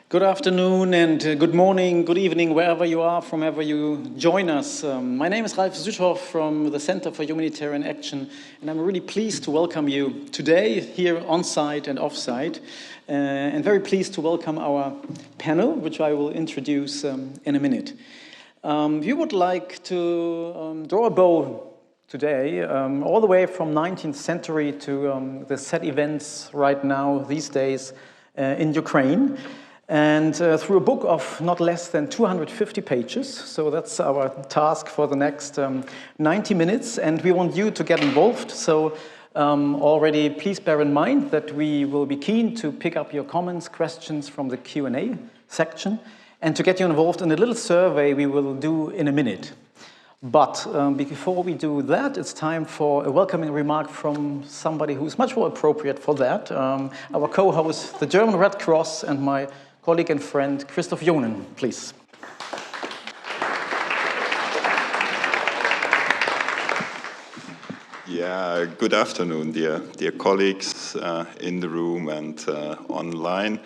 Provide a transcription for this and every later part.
Good afternoon and good morning, good evening, wherever you are, from wherever you join us. My name is Ralf Südhoff from the Center for Humanitarian Action, and I'm really pleased to welcome you today here on-site and off-site, and very pleased to welcome our panel, which I will introduce in a minute. We would like to draw a bow today, all the way from 19th century to the sad events right now, these days, in Ukraine. And through a book of not less than 250 pages, so that's our task for the next 90 minutes, and we want you to get involved. So already please bear in mind that we will be keen to pick up your comments, questions from the Q&A section, and to get you involved in a little survey we will do in a minute. But before we do that, it's time for a welcoming remark from somebody who's much more appropriate for that. Our co-host, the German Red Cross, and my colleague and friend, Christof Johnen, please. Yeah, good afternoon, dear colleagues in the room and online.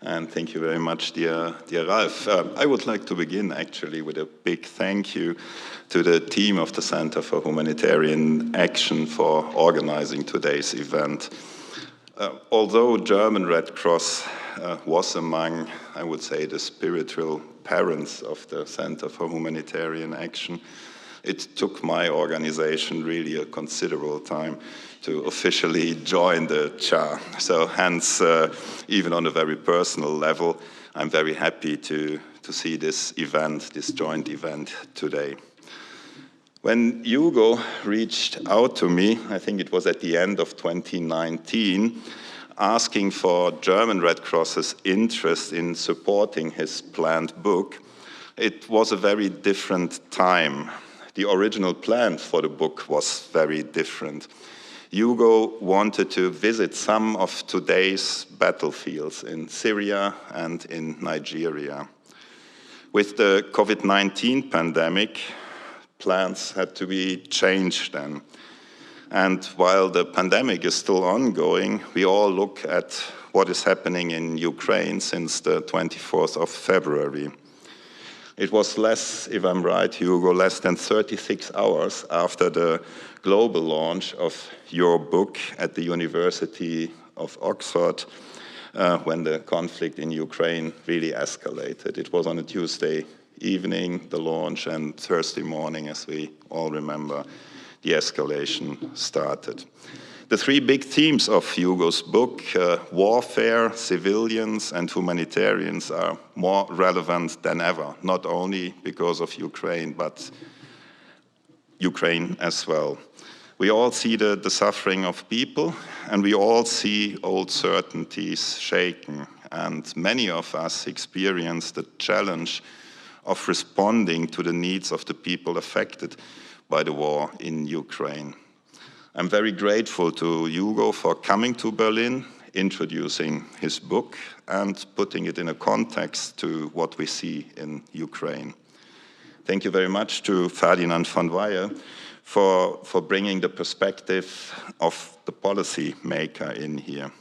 And thank you very much, dear Ralf. I would like to begin actually with a big thank you to the team of the Center for Humanitarian Action for organizing today's event. Although German Red Cross was among, I would say, the spiritual parents of the Center for Humanitarian Action, it took my organization really a considerable time to officially join the CHA. So hence, even on a very personal level, I'm very happy to see this event, this joint event today. When Hugo reached out to me, I think it was at the end of 2019, asking for German Red Cross's interest in supporting his planned book, it was a very different time. The original plan for the book was very different. Hugo wanted to visit some of today's battlefields in Syria and in Nigeria. With the COVID-19 pandemic, plans had to be changed then. And while the pandemic is still ongoing, we all look at what is happening in Ukraine since the 24th of February. It was less, if I'm right, Hugo, less than 36 hours after the global launch of your book at the University of Oxford when the conflict in Ukraine really escalated. It was on a Tuesday evening, the launch, and Thursday morning, as we all remember, the escalation started. The three big themes of Hugo's book, warfare, civilians, and humanitarians, are more relevant than ever, not only because of Ukraine, but Ukraine as well. We all see the suffering of people, and we all see old certainties shaken, and many of us experience the challenge of responding to the needs of the people affected by the war in Ukraine. I'm very grateful to Hugo for coming to Berlin, introducing his book, and putting it in a context to what we see in Ukraine. Thank you very much to Ferdinand von Weyhe for bringing the perspective of the policy maker in here.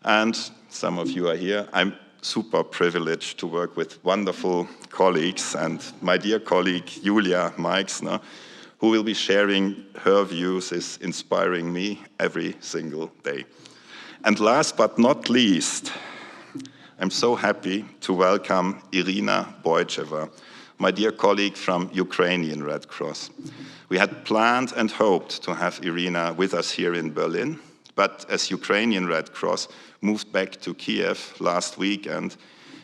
And some of you are here. I'm super privileged to work with wonderful colleagues, and my dear colleague Julia Meixner, who will be sharing her views, is inspiring me every single day. And last but not least, I'm so happy to welcome Irina Boicheva, my dear colleague from Ukrainian Red Cross. We had planned and hoped to have Irina with us here in Berlin, but as Ukrainian Red Cross moved back to Kiev last weekend,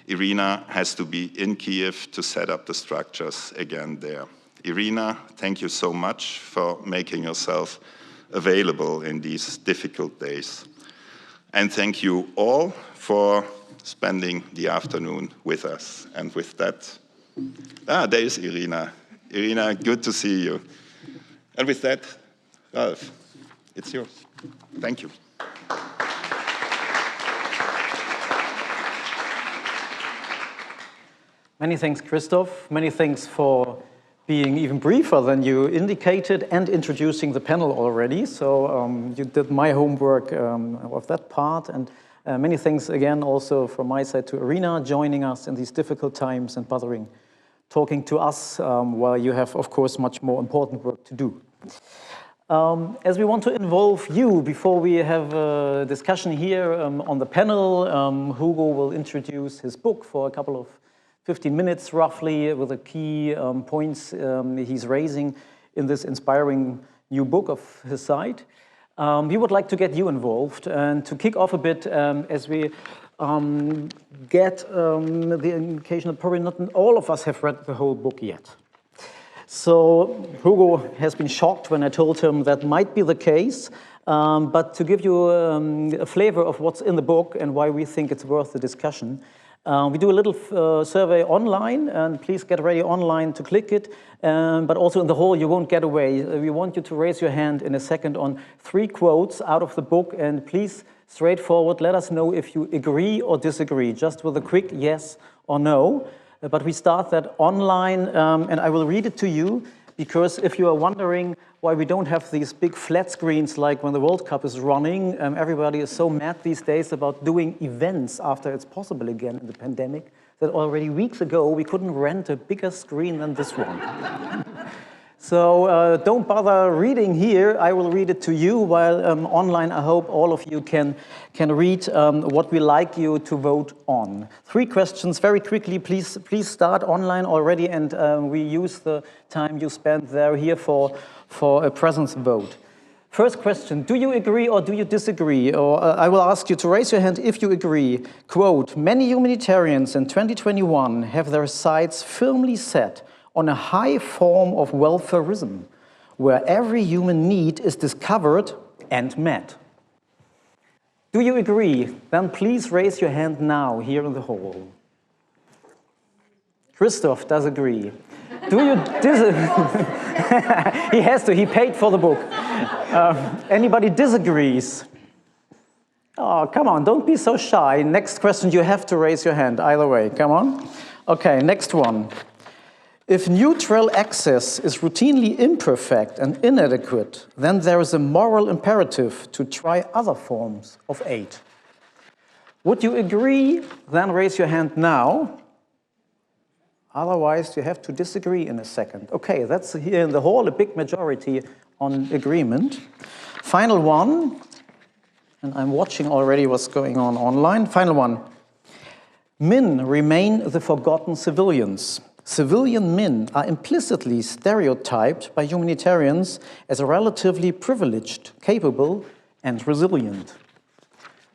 Irina has to be in Kiev to set up the structures again there. Irina, thank you so much for making yourself available in these difficult days. And thank you all for spending the afternoon with us. And with that, there is Irina. Irina, good to see you. And with that, Ralf, it's yours. Thank you. Many thanks, Christof. Many thanks for being even briefer than you indicated and introducing the panel already. So you did my homework of that part. And Many thanks again also from my side to Irina joining us in these difficult times and bothering, talking to us while you have, of course, much more important work to do. As we want to involve you before we have a discussion here on the panel, Hugo will introduce his book for a couple of 15 minutes roughly with the key points he's raising in this inspiring new book of his side. We would like to get you involved and to kick off a bit as we get the indication that probably not all of us have read the whole book yet. So Hugo has been shocked when I told him that might be the case, but to give you a flavor of what's in the book and why we think it's worth the discussion, we do a little survey online, and please get ready online to click it, but also in the hall you won't get away. We want you to raise your hand in a second on 3 quotes out of the book, and please, straightforward, let us know if you agree or disagree, just with a quick yes or no. But we start that online, and I will read it to you, because if you are wondering why we don't have these big flat screens like when the World Cup is running, everybody is so mad these days about doing events after it's possible again in the pandemic, that already weeks ago we couldn't rent a bigger screen than this one. So don't bother reading here, I will read it to you, while online I hope all of you can read what we like you to vote on. 3 questions, very quickly, please start online already, and we use the time you spend there here for a presence vote. First question, do you agree or do you disagree? Or I will ask you to raise your hand if you agree. Quote, many humanitarians in 2021 have their sights firmly set on a high form of welfarism, where every human need is discovered and met. Do you agree? Then please raise your hand now here in the hall. Christof does agree. Do you disagree? He has to, he paid for the book. Anybody disagrees? Oh, come on, don't be so shy. Next question, you have to raise your hand either way, come on. Okay, next one. If neutral access is routinely imperfect and inadequate, then there is a moral imperative to try other forms of aid. Would you agree? Then raise your hand now. Otherwise, you have to disagree in a second. Okay, that's here in the hall, a big majority on agreement. Final one, and I'm watching already what's going on online. Final one. Men remain the forgotten civilians. Civilian men are implicitly stereotyped by humanitarians as relatively privileged, capable, and resilient.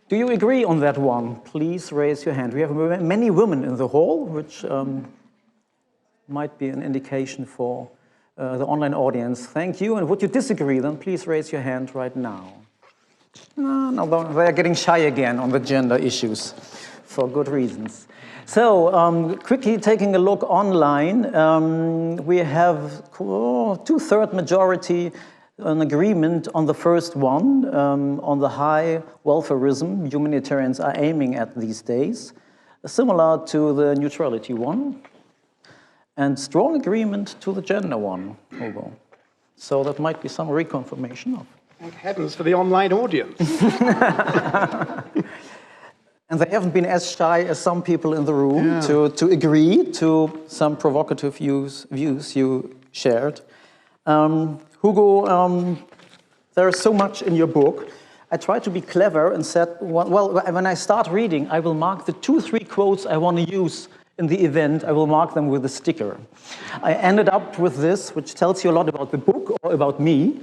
Do you agree on that one? Please raise your hand. We have many women in the hall, which might be an indication for the online audience. Thank you. And would you disagree? Then please raise your hand right now. No, they're getting shy again on the gender issues for good reasons. So, quickly taking a look online, we have 2/3 majority an agreement on the first one, on the high welfarism humanitarians are aiming at these days, similar to the neutrality one, and strong agreement to the gender one, Hugo. So that might be some reconfirmation of. Thank heavens for the online audience. And they haven't been as shy as some people in the room to agree to some provocative views you shared. Hugo, there is so much in your book. I tried to be clever and said, well, when I start reading, I will mark the 2-3 quotes I want to use in the event. I will mark them with a sticker. I ended up with this, which tells you a lot about the book or about me.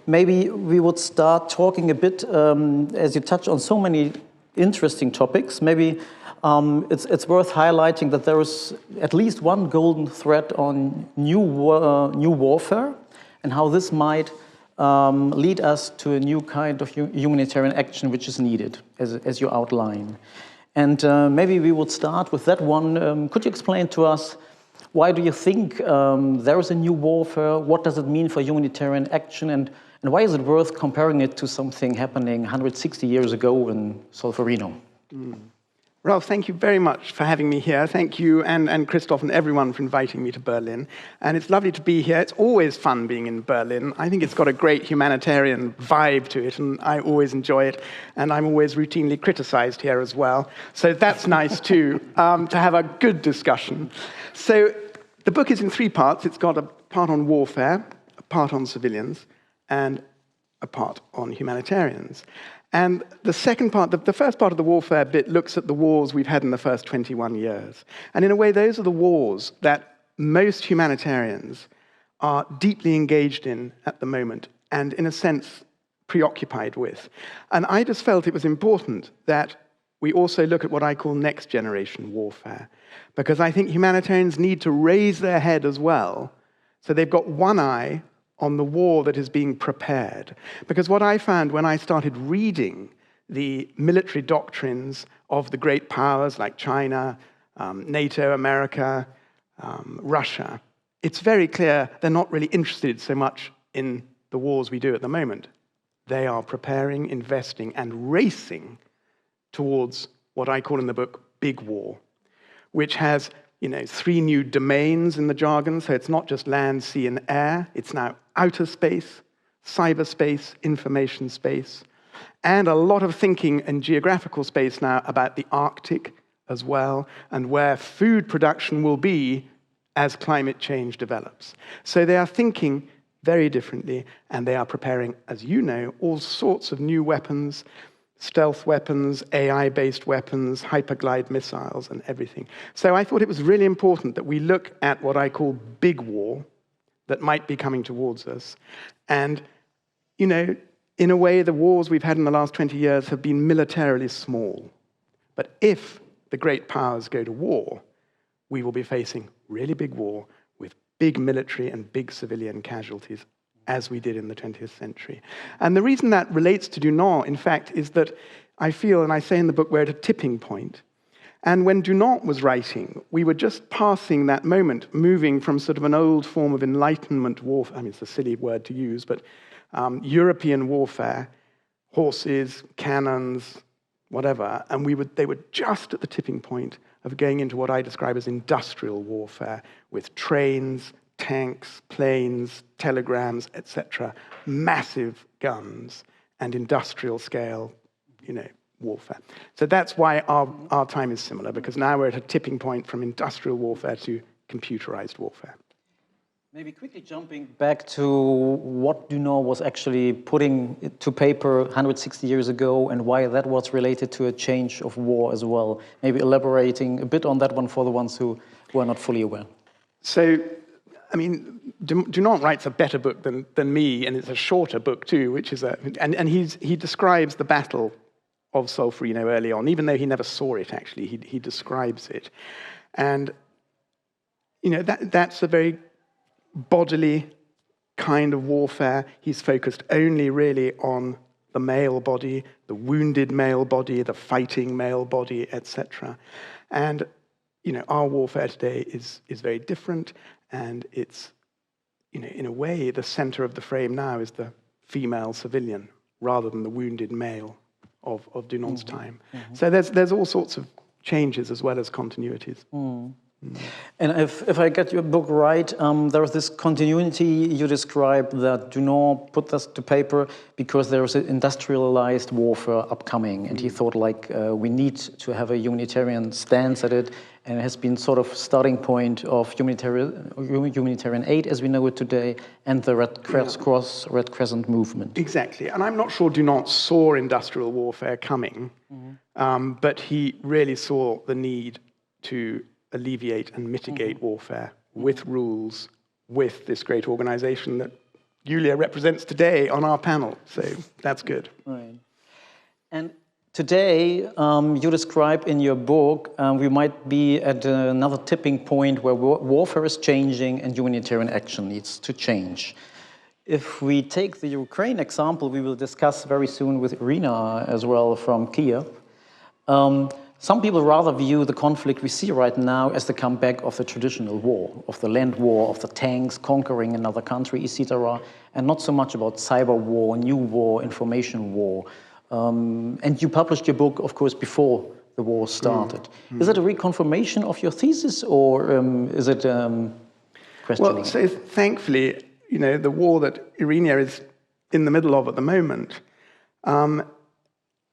Maybe we would start talking a bit, as you touch on so many interesting topics, maybe it's worth highlighting that there is at least one golden thread on new warfare and how this might lead us to a new kind of humanitarian action which is needed, as you outline. And maybe we would start with that one. Could you explain to us, why do you think there is a new warfare? What does it mean for humanitarian action? And why is it worth comparing it to something happening 160 years ago in Solferino? Ralf, thank you very much for having me here. Thank you and Christof and everyone for inviting me to Berlin. And it's lovely to be here. It's always fun being in Berlin. I think it's got a great humanitarian vibe to it, and I always enjoy it. And I'm always routinely criticized here as well. So that's nice too, to have a good discussion. So the book is in 3 parts. It's got a part on warfare, a part on civilians, and a part on humanitarians. And the second part, the first part of the warfare bit looks at the wars we've had in the first 21 years. And in a way, those are the wars that most humanitarians are deeply engaged in at the moment, and in a sense, preoccupied with. And I just felt it was important that we also look at what I call next generation warfare, because I think humanitarians need to raise their head as well, so they've got one eye on the war that is being prepared. Because what I found when I started reading the military doctrines of the great powers like China, NATO, America, Russia, it's very clear they're not really interested so much in the wars we do at the moment. They are preparing, investing, and racing towards what I call in the book big war, which has 3 new domains in the jargon. So it's not just land, sea, and air. It's now outer space, cyberspace, information space, and a lot of thinking in geographical space now about the Arctic as well, and where food production will be as climate change develops. So they are thinking very differently, and they are preparing, as you know, all sorts of new weapons, stealth weapons, AI-based weapons, hyperglide missiles, and everything. So I thought it was really important that we look at what I call big war that might be coming towards us. And, in a way, the wars we've had in the last 20 years have been militarily small. But if the great powers go to war, we will be facing really big war with big military and big civilian casualties, as we did in the 20th century. And the reason that relates to Dunant, in fact, is that I feel, and I say in the book, we're at a tipping point. And when Dunant was writing, we were just passing that moment, moving from sort of an old form of Enlightenment warfare, I mean, it's a silly word to use, but European warfare, horses, cannons, whatever, and they were just at the tipping point of going into what I describe as industrial warfare, with trains, tanks, planes, telegrams, etc., massive guns, and industrial scale, warfare. So that's why our time is similar, because now we're at a tipping point from industrial warfare to computerized warfare. Maybe quickly jumping back to what Dunant was actually putting to paper 160 years ago, and why that was related to a change of war as well. Maybe elaborating a bit on that one for the ones who are not fully aware. So, I mean, Dunant writes a better book than me, and it's a shorter book too, which is and he describes the battle of Solferino early on, even though he never saw it. Actually, he describes it, and that's a very bodily kind of warfare. He's focused only really on the male body, the wounded male body, the fighting male body, etc. And our warfare today is very different. And it's, in a way, the center of the frame now is the female civilian rather than the wounded male of Dunant's time. Mm-hmm. So there's all sorts of changes as well as continuities. Mm. Mm. And if I get your book right, there is this continuity you describe that Dunant put this to paper because there is an industrialized warfare upcoming, and he thought we need to have a humanitarian stance at it, and it has been sort of starting point of humanitarian aid as we know it today, and the Red Cross, Red Crescent movement. Exactly, and I'm not sure Dunant saw industrial warfare coming, but he really saw the need to alleviate and mitigate warfare with rules, with this great organization that Julia represents today on our panel. So that's good. Right. And today, you describe in your book, we might be at another tipping point where warfare is changing and humanitarian action needs to change. If we take the Ukraine example, we will discuss very soon with Irina as well from Kiev. Some people rather view the conflict we see right now as the comeback of the traditional war, of the land war, of the tanks conquering another country, etc., and not so much about cyber war, new war, information war. And you published your book, of course, before the war started. Is it a reconfirmation of your thesis, or is it questioning? Well, so thankfully, you know, the war that Irina is in the middle of at the moment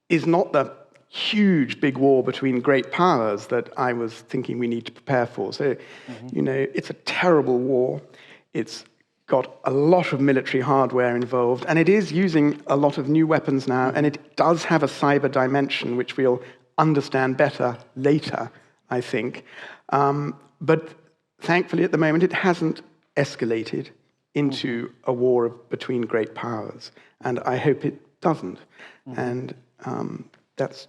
is not the huge big war between great powers that I was thinking we need to prepare for. So, you know, it's a terrible war. It's got a lot of military hardware involved, and it is using a lot of new weapons now, and it does have a cyber dimension, which we'll understand better later, I think. But thankfully, at the moment, it hasn't escalated into a war between great powers, and I hope it doesn't. And that's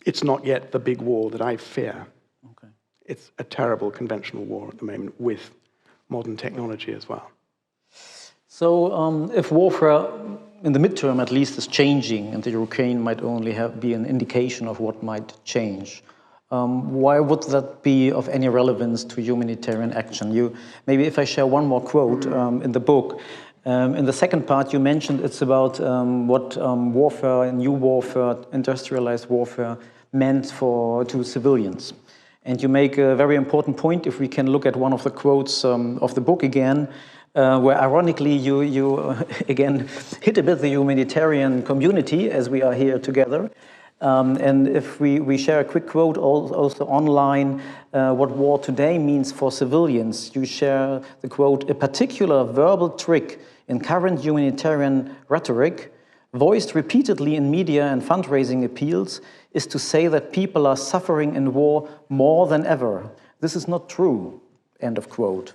it's not yet the big war that I fear. Okay. It's a terrible conventional war at the moment with modern technology as well. So if warfare, in the midterm at least, is changing, and the Ukraine might only be an indication of what might change, why would that be of any relevance to humanitarian action? Maybe if I share one more quote in the book, in the second part you mentioned it's about what warfare, new warfare, industrialized warfare meant to civilians. And you make a very important point, if we can look at one of the quotes of the book again, where ironically you again hit a bit the humanitarian community as we are here together. And if we share a quick quote also online, what war today means for civilians, you share the quote, "A particular verbal trick in current humanitarian rhetoric, voiced repeatedly in media and fundraising appeals, is to say that people are suffering in war more than ever. This is not true," end of quote.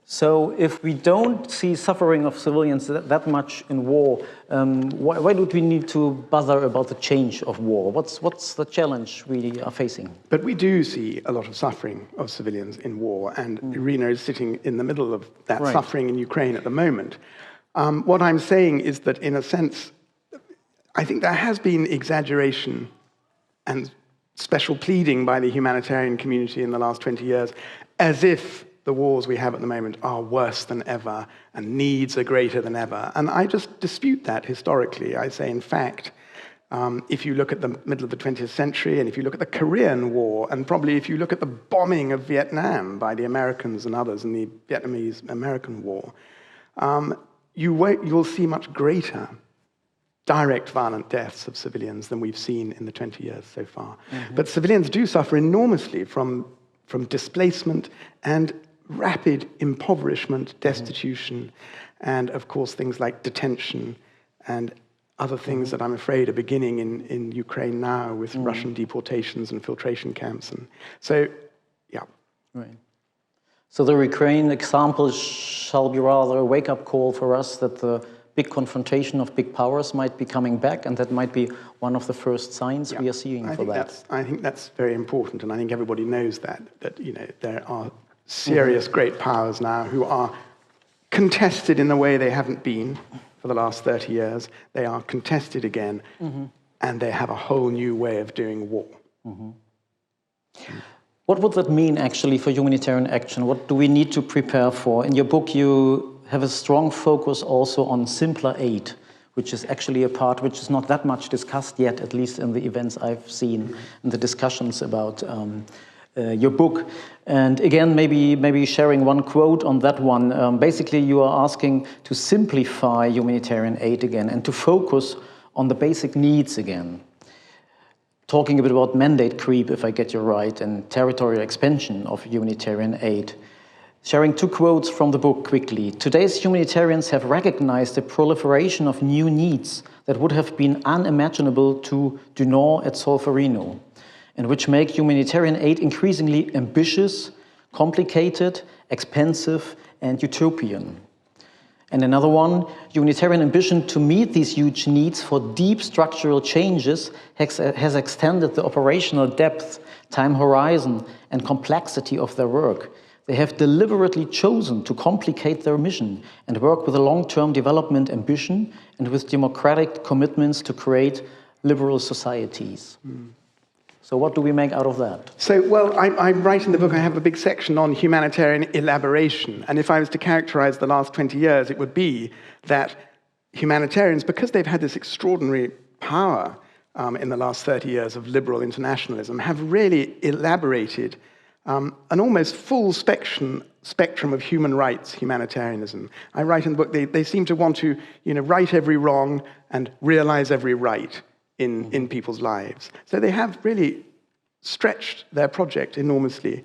So if we don't see suffering of civilians that much in war, why do we need to bother about the change of war? What's the challenge we are facing? But we do see a lot of suffering of civilians in war, and Irina is sitting in the middle of that suffering in Ukraine at the moment. What I'm saying is that, in a sense, I think there has been exaggeration and special pleading by the humanitarian community in the last 20 years, as if the wars we have at the moment are worse than ever and needs are greater than ever. And I just dispute that historically. I say, in fact, if you look at the middle of the 20th century, and if you look at the Korean War, and probably if you look at the bombing of Vietnam by the Americans and others in the Vietnamese-American War, you'll see much greater direct violent deaths of civilians than we've seen in the 20 years so far. But civilians do suffer enormously from displacement and rapid impoverishment, destitution, and of course things like detention and other things that I'm afraid are beginning in Ukraine now with Russian deportations and filtration camps. And so, yeah. Right. So the Ukraine example shall be rather a wake-up call for us that the big confrontation of big powers might be coming back, and that might be one of the first signs we are seeing for that. I think that's very important, and I think everybody knows that you know, there are serious great powers now who are contested in a way they haven't been for the last 30 years. They are contested again, and they have a whole new way of doing war. What would that mean actually for humanitarian action? What do we need to prepare for? In your book you have a strong focus also on simpler aid, which is actually a part which is not that much discussed yet, at least in the events I've seen in the discussions about your book. And again, maybe sharing one quote on that one. Basically, you are asking to simplify humanitarian aid again and to focus on the basic needs again. Talking a bit about mandate creep, if I get you right, and territorial expansion of humanitarian aid. Sharing two quotes from the book quickly. Today's humanitarians have recognized the proliferation of new needs that would have been unimaginable to Johnen at Solferino, and which make humanitarian aid increasingly ambitious, complicated, expensive, and utopian. And another one, humanitarian ambition to meet these huge needs for deep structural changes has extended the operational depth, time horizon, and complexity of their work. They have deliberately chosen to complicate their mission and work with a long-term development ambition and with democratic commitments to create liberal societies. So what do we make out of that? So, well, I write in the book, I have a big section on humanitarian elaboration. And if I was to characterize the last 20 years, it would be that humanitarians, because they've had this extraordinary power in the last 30 years of liberal internationalism have really elaborated an almost full spectrum of human rights humanitarianism. I write in the book, they seem to want to right every wrong and realize every right in people's lives. So they have really stretched their project enormously.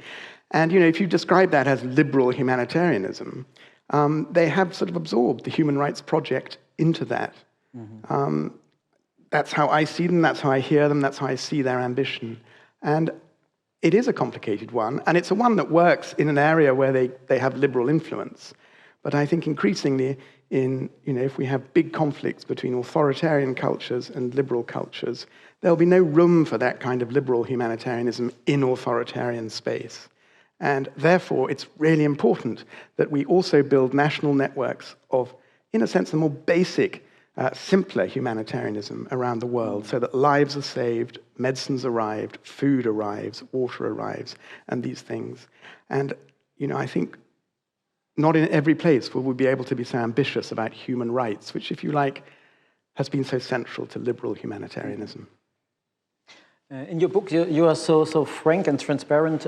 And if you describe that as liberal humanitarianism, they have sort of absorbed the human rights project into that. That's how I see them, that's how I hear them, that's how I see their ambition. And it is a complicated one, and it's a one that works in an area where they have liberal influence. But I think increasingly, if we have big conflicts between authoritarian cultures and liberal cultures, there'll be no room for that kind of liberal humanitarianism in authoritarian space. And therefore, it's really important that we also build national networks of, in a sense, the more basic, simpler humanitarianism around the world, so that lives are saved, medicines arrived, food arrives, water arrives, and these things. And, I think not in every place will we be able to be so ambitious about human rights, which, if you like, has been so central to liberal humanitarianism. In your book, you are so frank and transparent,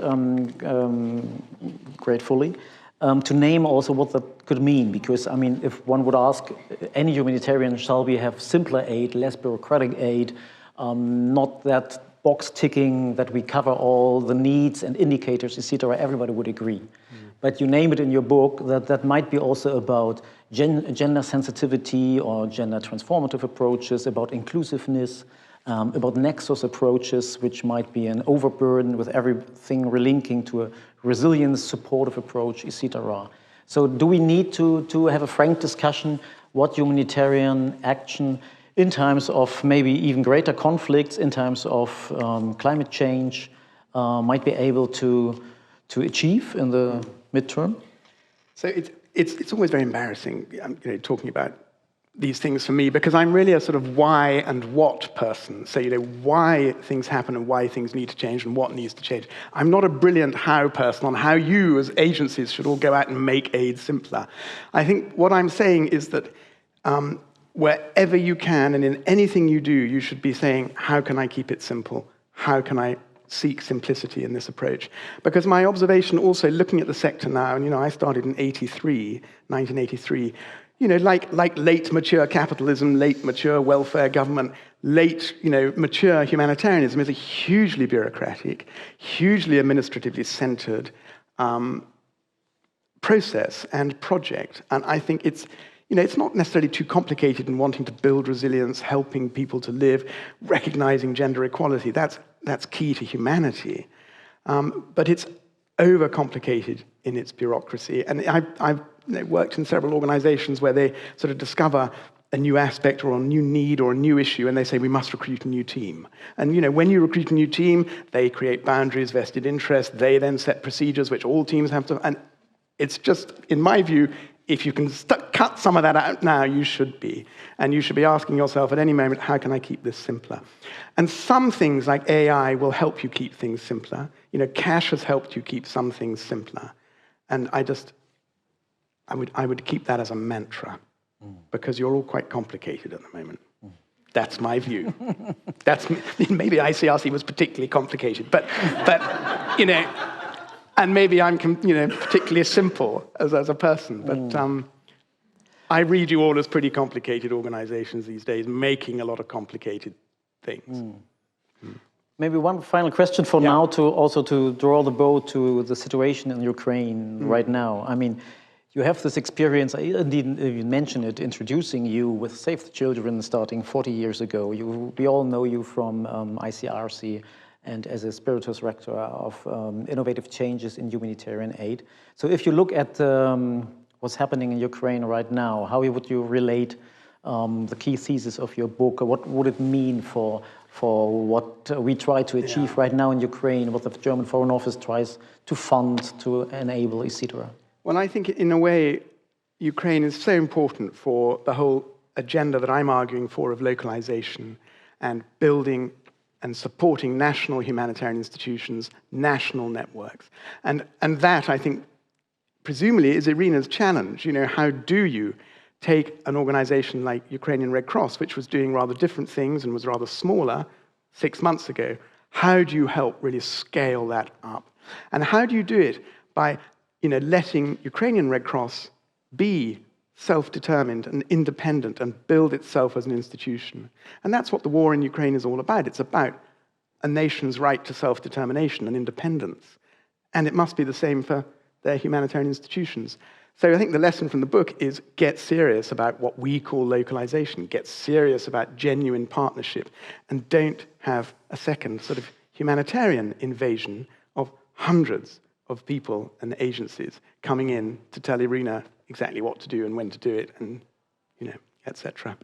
gratefully, to name also what that could mean. Because, if one would ask any humanitarian, shall we have simpler aid, less bureaucratic aid, not that box ticking that we cover all the needs and indicators, etc., everybody would agree. But you name it in your book that might be also about gender sensitivity or gender transformative approaches, about inclusiveness, about nexus approaches, which might be an overburden with everything relinking to a resilience, supportive approach, etc. So do we need to have a frank discussion what humanitarian action in times of maybe even greater conflicts, in times of climate change, might be able to achieve in the midterm? So it's always very embarrassing, talking about these things for me, because I'm really a sort of why and what person. So, why things happen and why things need to change and what needs to change. I'm not a brilliant how person on how you as agencies should all go out and make aid simpler. I think what I'm saying is that wherever you can and in anything you do, you should be saying, how can I keep it simple? How can I seek simplicity in this approach? Because my observation also looking at the sector now, and I started in 1983, like late mature capitalism, late mature welfare government, late mature humanitarianism is a hugely bureaucratic, hugely administratively centered process and project. And I think it's not necessarily too complicated in wanting to build resilience, helping people to live, recognizing gender equality. That's key to humanity. But it's overcomplicated in its bureaucracy. And I've worked in several organizations where they sort of discover a new aspect or a new need or a new issue, and they say, we must recruit a new team. And when you recruit a new team, they create boundaries, vested interest, they then set procedures which all teams have to, and it's just, in my view, if you can cut some of that out now, you should be. And you should be asking yourself at any moment, how can I keep this simpler? And some things like AI will help you keep things simpler. Cash has helped you keep some things simpler. And I would keep that as a mantra, because you're all quite complicated at the moment. That's my view. Maybe ICRC was particularly complicated, but and maybe I'm particularly simple as a person, but I read you all as pretty complicated organizations these days, making a lot of complicated things. Maybe one final question for now, to draw the bow to the situation in Ukraine right now. You have this experience, indeed you mentioned it, introducing you with Save the Children starting 40 years ago. We all know you from ICRC and as a spiritus rector of innovative changes in humanitarian aid. So if you look at what's happening in Ukraine right now, how would you relate the key thesis of your book? What would it mean for what we try to achieve right now in Ukraine, what the German Foreign Office tries to fund, to enable, etc.? Well, I think in a way, Ukraine is so important for the whole agenda that I'm arguing for of localization and building and supporting national humanitarian institutions, national networks. And that, I think, presumably is Irina's challenge. How do you take an organization like Ukrainian Red Cross, which was doing rather different things and was rather smaller 6 months ago. How do you help really scale that up? And how do you do it? By letting Ukrainian Red Cross be self-determined and independent and build itself as an institution. And that's what the war in Ukraine is all about. It's about a nation's right to self-determination and independence. And it must be the same for their humanitarian institutions. So I think the lesson from the book is get serious about what we call localization, get serious about genuine partnership, and don't have a second sort of humanitarian invasion of hundreds of people and agencies coming in to tell Irina exactly what to do and when to do it, and etc.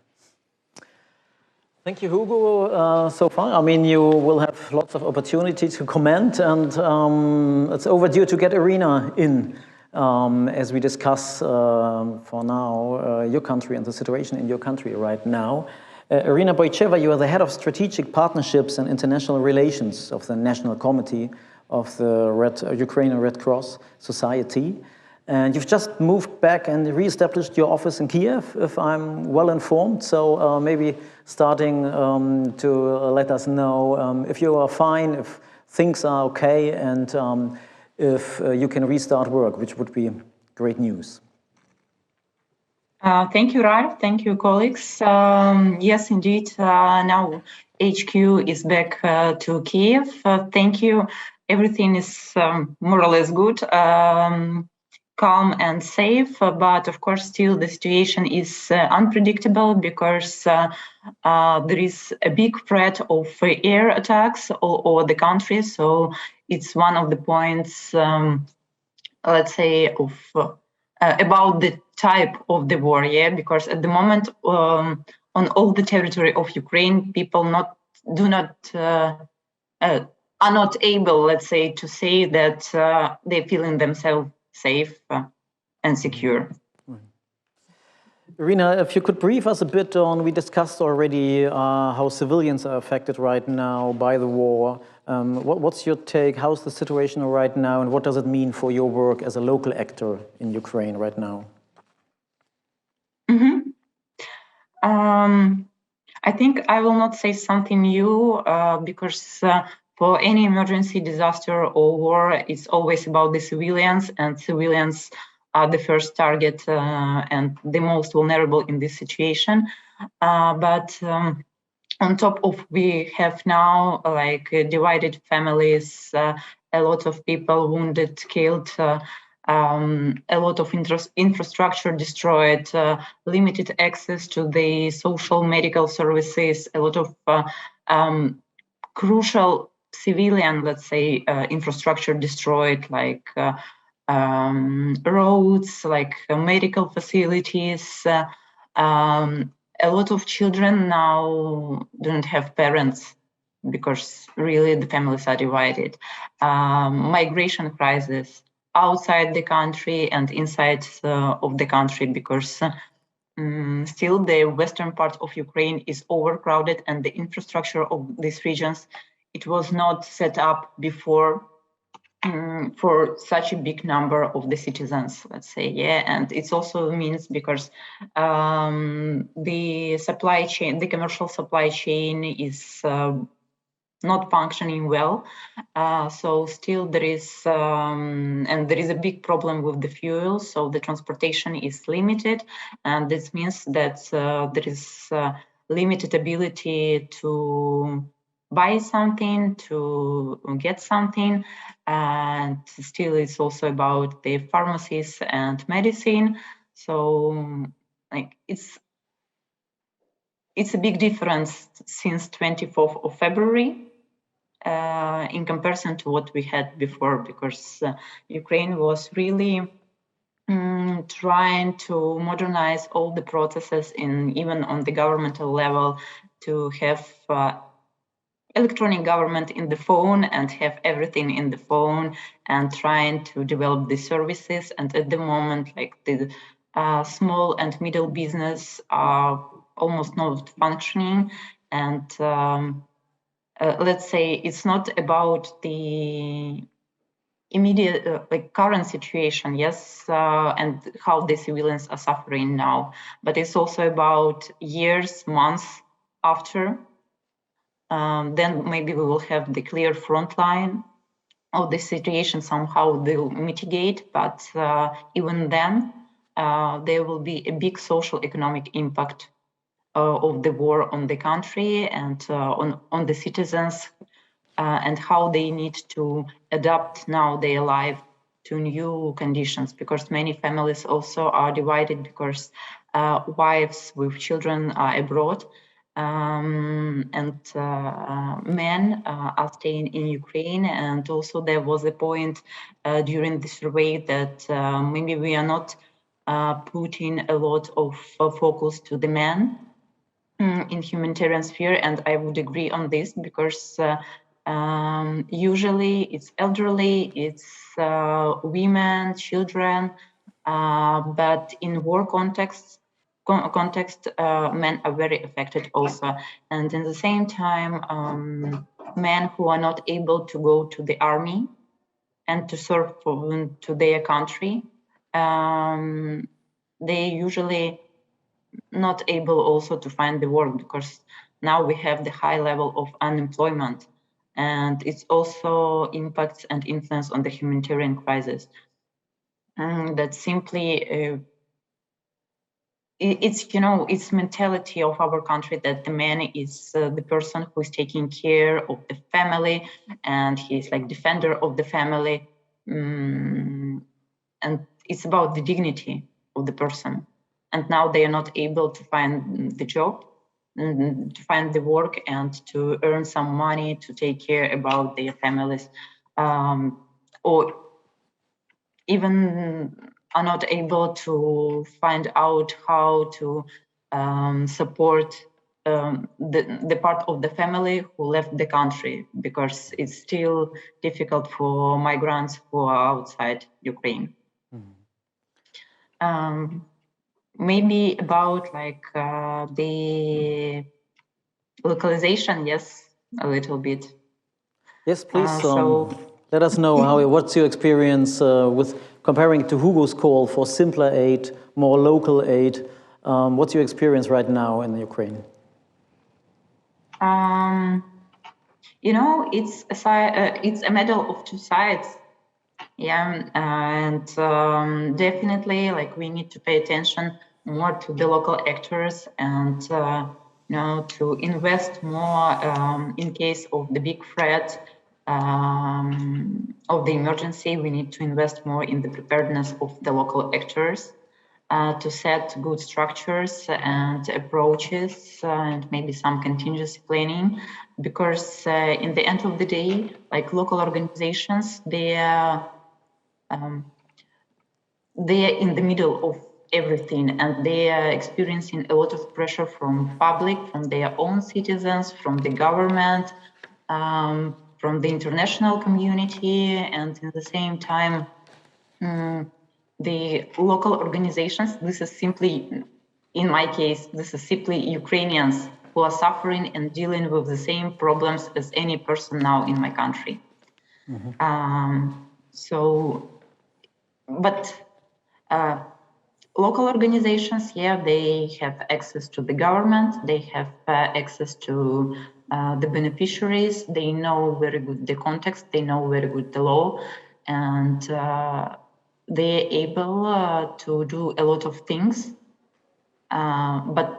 Thank you, Hugo, so far. I mean, you will have lots of opportunity to comment, and it's overdue to get Irina in as we discuss for now your country and the situation in your country right now. Irina Boicheva, you are the head of strategic partnerships and international relations of the National Committee of the Ukrainian Red Cross Society. And you've just moved back and re-established your office in Kiev, if I'm well informed. So maybe starting to let us know if you are fine, if things are okay, and if you can restart work, which would be great news. Thank you, Ralf. Thank you, colleagues. Yes, indeed. Now HQ is back to Kiev. Thank you. Everything is more or less good. Calm and safe, but of course still the situation is unpredictable because there is a big threat of air attacks all over the country. So it's one of the points, let's say, of about the type of the war, because at the moment on all the territory of Ukraine, people are not able, let's say, to say that they're feeling themselves safe and secure. Irina, if you could brief us a bit on, we discussed already how civilians are affected right now by the war. What's your take? How's the situation right now, and what does it mean for your work as a local actor in Ukraine right now? Mm-hmm. I think I will not say something new because for any emergency, disaster or war, it's always about the civilians, and civilians are the first target and the most vulnerable in this situation. But on top of we have now like divided families, a lot of people wounded, killed, a lot of infrastructure destroyed, limited access to the social medical services, a lot of crucial civilian, let's say, infrastructure destroyed, like roads, like medical facilities. A lot of children now don't have parents because really the families are divided. Migration crisis outside the country and inside of the country, because still the western part of Ukraine is overcrowded, and the infrastructure of these regions, it was not set up before for such a big number of the citizens, let's say, and it also means because the supply chain, the commercial supply chain is not functioning well. So still there is, and there is a big problem with the fuel, so the transportation is limited, and this means that there is limited ability to buy something, to get something, and still it's also about the pharmacies and medicine. So like it's a big difference since 24th of February in comparison to what we had before, because Ukraine was really trying to modernize all the processes, even on the governmental level, to have electronic government in the phone and have everything in the phone, and trying to develop the services. And at the moment, like the small and middle business are almost not functioning. And let's say it's not about the immediate, like current situation, yes, and how the civilians are suffering now. But it's also about years, months after. Then maybe we will have the clear front line of the situation. Somehow they'll mitigate, but even then, there will be a big social economic impact of the war on the country and on the citizens, and how they need to adapt now their life to new conditions, because many families also are divided because wives with children are abroad, and men are staying in Ukraine. And also there was a point during the survey that maybe we are not putting a lot of focus to the men in humanitarian sphere, and I would agree on this, because usually it's elderly, it's women, children, but in war context, men are very affected also. And in the same time, men who are not able to go to the army and to serve to their country, they usually not able also to find the work, because now we have the high level of unemployment, and it's also impacts and influence on the humanitarian crisis. That simply it's mentality of our country that the man is the person who is taking care of the family, and he's like defender of the family, and it's about the dignity of the person. And now they are not able to find the job, to find the work, and to earn some money to take care about their families, or even are not able to find out how to support the part of the family who left the country, because it's still difficult for migrants who are outside Ukraine. Maybe about like the localization, yes, a little bit. Yes, please. Let us know what's your experience with comparing to Hugo's call for simpler aid, more local aid. What's your experience right now in the Ukraine? It's a medal of two sides. Yeah, and definitely, like, we need to pay attention more to the local actors, and to invest more in case of the big threat of the emergency. We need to invest more in the preparedness of the local actors to set good structures and approaches, and maybe some contingency planning, because in the end of the day, like, local organizations, they are in the middle of everything, and they are experiencing a lot of pressure from public, from their own citizens, from the government, from the international community, and at the same time, the local organizations, this is simply, in my case, this is simply Ukrainians who are suffering and dealing with the same problems as any person now in my country. Local organizations, yeah, they have access to the government, they have access to the beneficiaries, they know very good the context, they know very good the law, and they're able to do a lot of things, but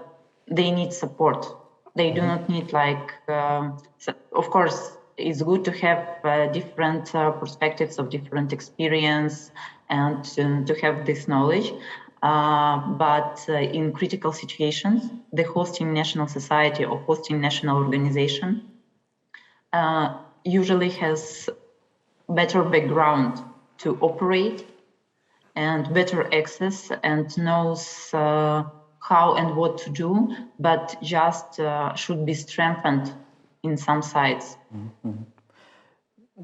they need support. They do not need, like, of course, it's good to have different perspectives of different experience and to have this knowledge. But in critical situations, the hosting national society or hosting national organization usually has better background to operate and better access and knows how and what to do, but just should be strengthened in some sides.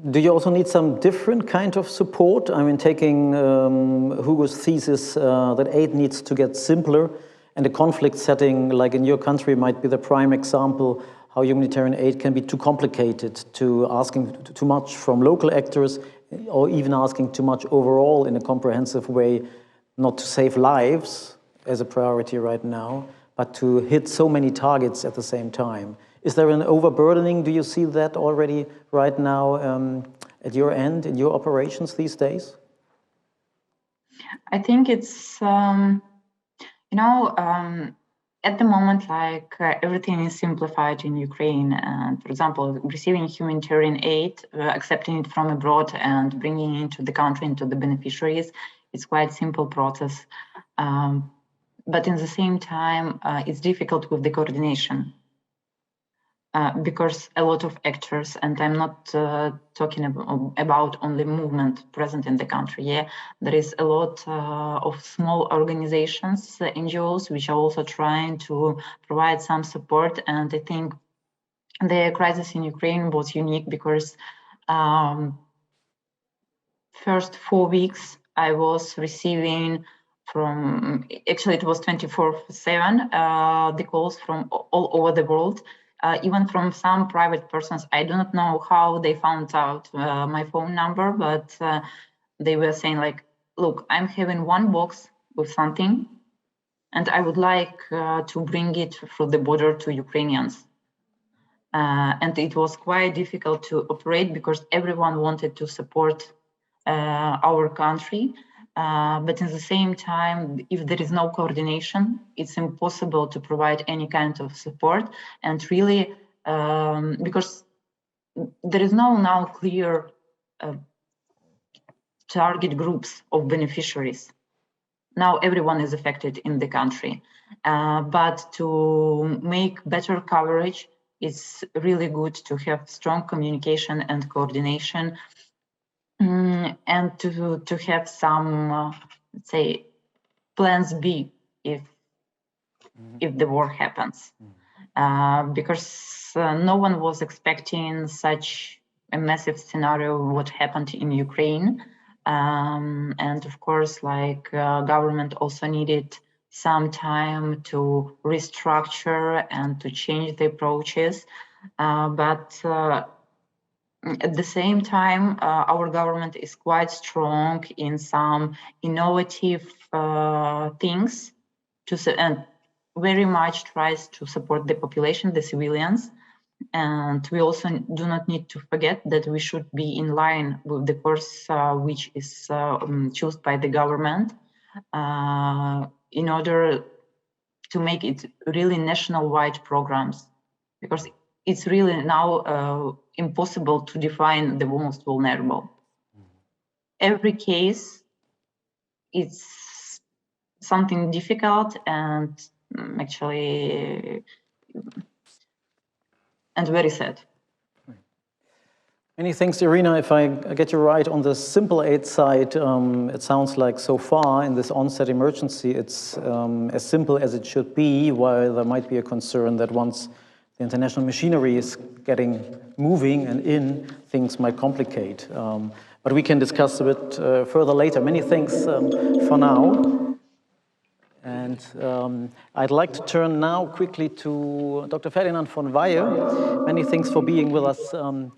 Do you also need some different kind of support? I mean, taking Hugo's thesis that aid needs to get simpler, and a conflict setting like in your country might be the prime example how humanitarian aid can be too complicated, to asking too much from local actors or even asking too much overall in a comprehensive way, not to save lives as a priority right now, but to hit so many targets at the same time. Is there an overburdening? Do you see that already right now at your end, in your operations these days? I think it's, at the moment, like everything is simplified in Ukraine. And for example, receiving humanitarian aid, accepting it from abroad and bringing it into the country, into the beneficiaries, it's quite simple process. But in the same time, it's difficult with the coordination. Because a lot of actors, and I'm not talking about only movement present in the country, there is a lot of small organizations, NGOs, which are also trying to provide some support. And I think the crisis in Ukraine was unique because first 4 weeks I was receiving from, actually it was 24/7, the calls from all over the world. Even from some private persons. I do not know how they found out my phone number, but they were saying like, look, I'm having one box with something and I would like to bring it through the border to Ukrainians. And it was quite difficult to operate because everyone wanted to support our country. But at the same time, if there is no coordination, it's impossible to provide any kind of support. And really, because there is no now clear target groups of beneficiaries. Now everyone is affected in the country. But to make better coverage, it's really good to have strong communication and coordination. And to have some, let's say, plans B if the war happens, because no one was expecting such a massive scenario what happened in Ukraine, and of course, like government also needed some time to restructure and to change the approaches, but. At the same time, our government is quite strong in some innovative things and very much tries to support the population, the civilians. And we also do not need to forget that we should be in line with the course which is chosen by the government in order to make it really national-wide programs, because it's really now impossible to define the most vulnerable. Every case, it's something difficult and actually, and very sad. Many thanks, Irina. If I get you right, on the simple aid side, it sounds like so far in this onset emergency, it's as simple as it should be, while there might be a concern that once the international machinery is getting moving and in, things might complicate. But we can discuss a bit further later. Many thanks for now. And I'd like to turn now quickly to Dr. Ferdinand von Weyhe. Many thanks for being with us. Von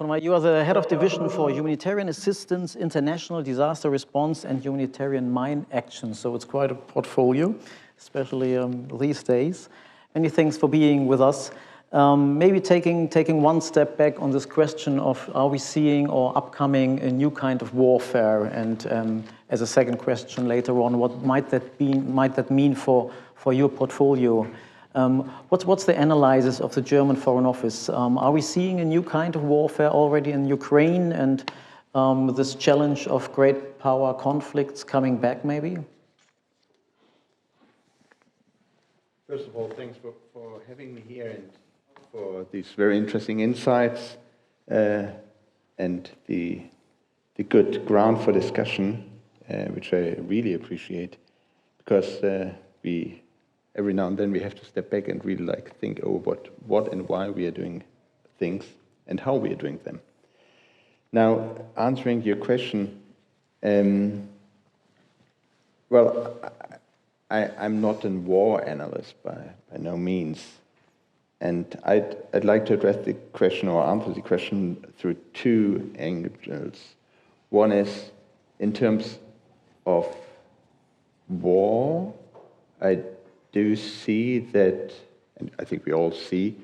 Weyhe, you are the head of division for humanitarian assistance, international disaster response, and humanitarian mine action. So it's quite a portfolio, especially these days. Many thanks for being with us. Maybe taking one step back on this question of, are we seeing or upcoming a new kind of warfare? And as a second question later on, what might that mean for your portfolio? What's the analysis of the German Foreign Office? Are we seeing a new kind of warfare already in Ukraine, and this challenge of great power conflicts coming back maybe? First of all, thanks for having me here and for these very interesting insights and the good ground for discussion, which I really appreciate, because every now and then we have to step back and really think over what and why we are doing things and how we are doing them. Now, answering your question, well, I'm not a war analyst by no means, and I'd like to address the question or answer the question through two angles. One is in terms of war, I do see that, and I think we all see,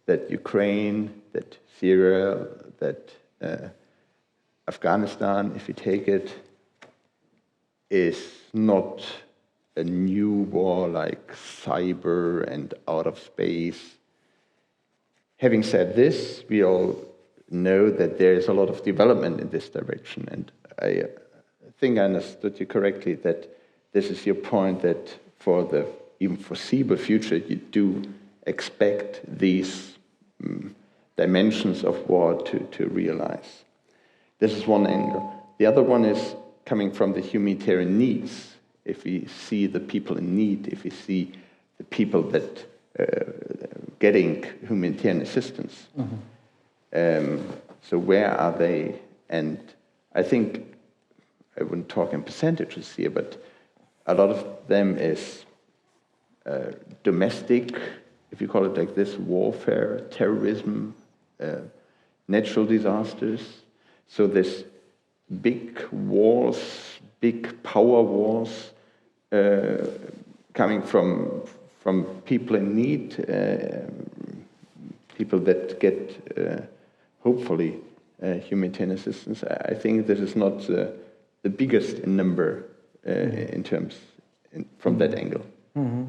that Ukraine, that Syria, that Afghanistan, if you take it, is not a new war like cyber and out of space. Having said this, we all know that there is a lot of development in this direction, and I think I understood you correctly that this is your point that for the even foreseeable future you do expect these dimensions of war to realize. This is one angle. The other one is coming from the humanitarian needs. If we see the people in need, if we see the people that getting humanitarian assistance, so where are they? And I think, I wouldn't talk in percentages here, but a lot of them is domestic, if you call it like this, warfare, terrorism, natural disasters. So there's big wars, big power wars coming from people in need, people that get hopefully humanitarian assistance. I think this is not the biggest in number in terms from that angle. Mm-hmm.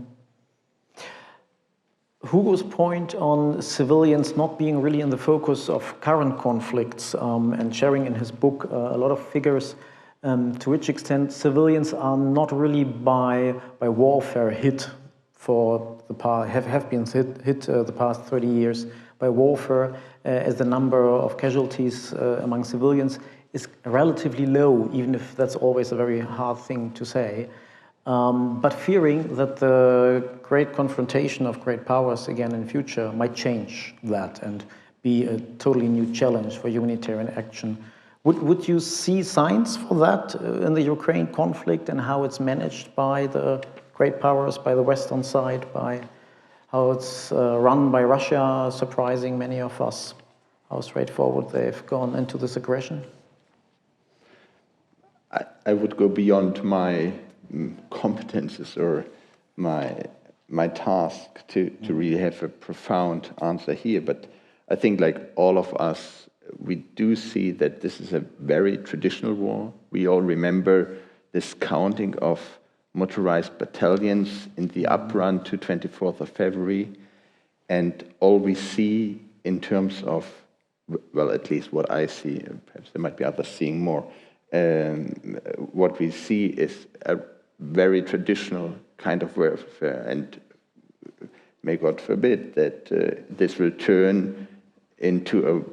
Hugo's point on civilians not being really in the focus of current conflicts and sharing in his book a lot of figures to which extent civilians are not really by warfare hit for the past, have been hit the past 30 years by warfare, as the number of casualties among civilians is relatively low, even if that's always a very hard thing to say. But fearing that the great confrontation of great powers again in future might change that and be a totally new challenge for humanitarian action. Would you see signs for that in the Ukraine conflict and how it's managed by the great powers, by the Western side, by how it's run by Russia, surprising many of us, how straightforward they've gone into this aggression? I would go beyond my competences or my task to really have a profound answer here, but I think like all of us, we do see that this is a very traditional war. We all remember this counting of motorized battalions in the uprun to 24th of February, and all we see in terms of, well, at least what I see, perhaps there might be others seeing more, what we see is a very traditional kind of warfare, and may God forbid that this will turn into a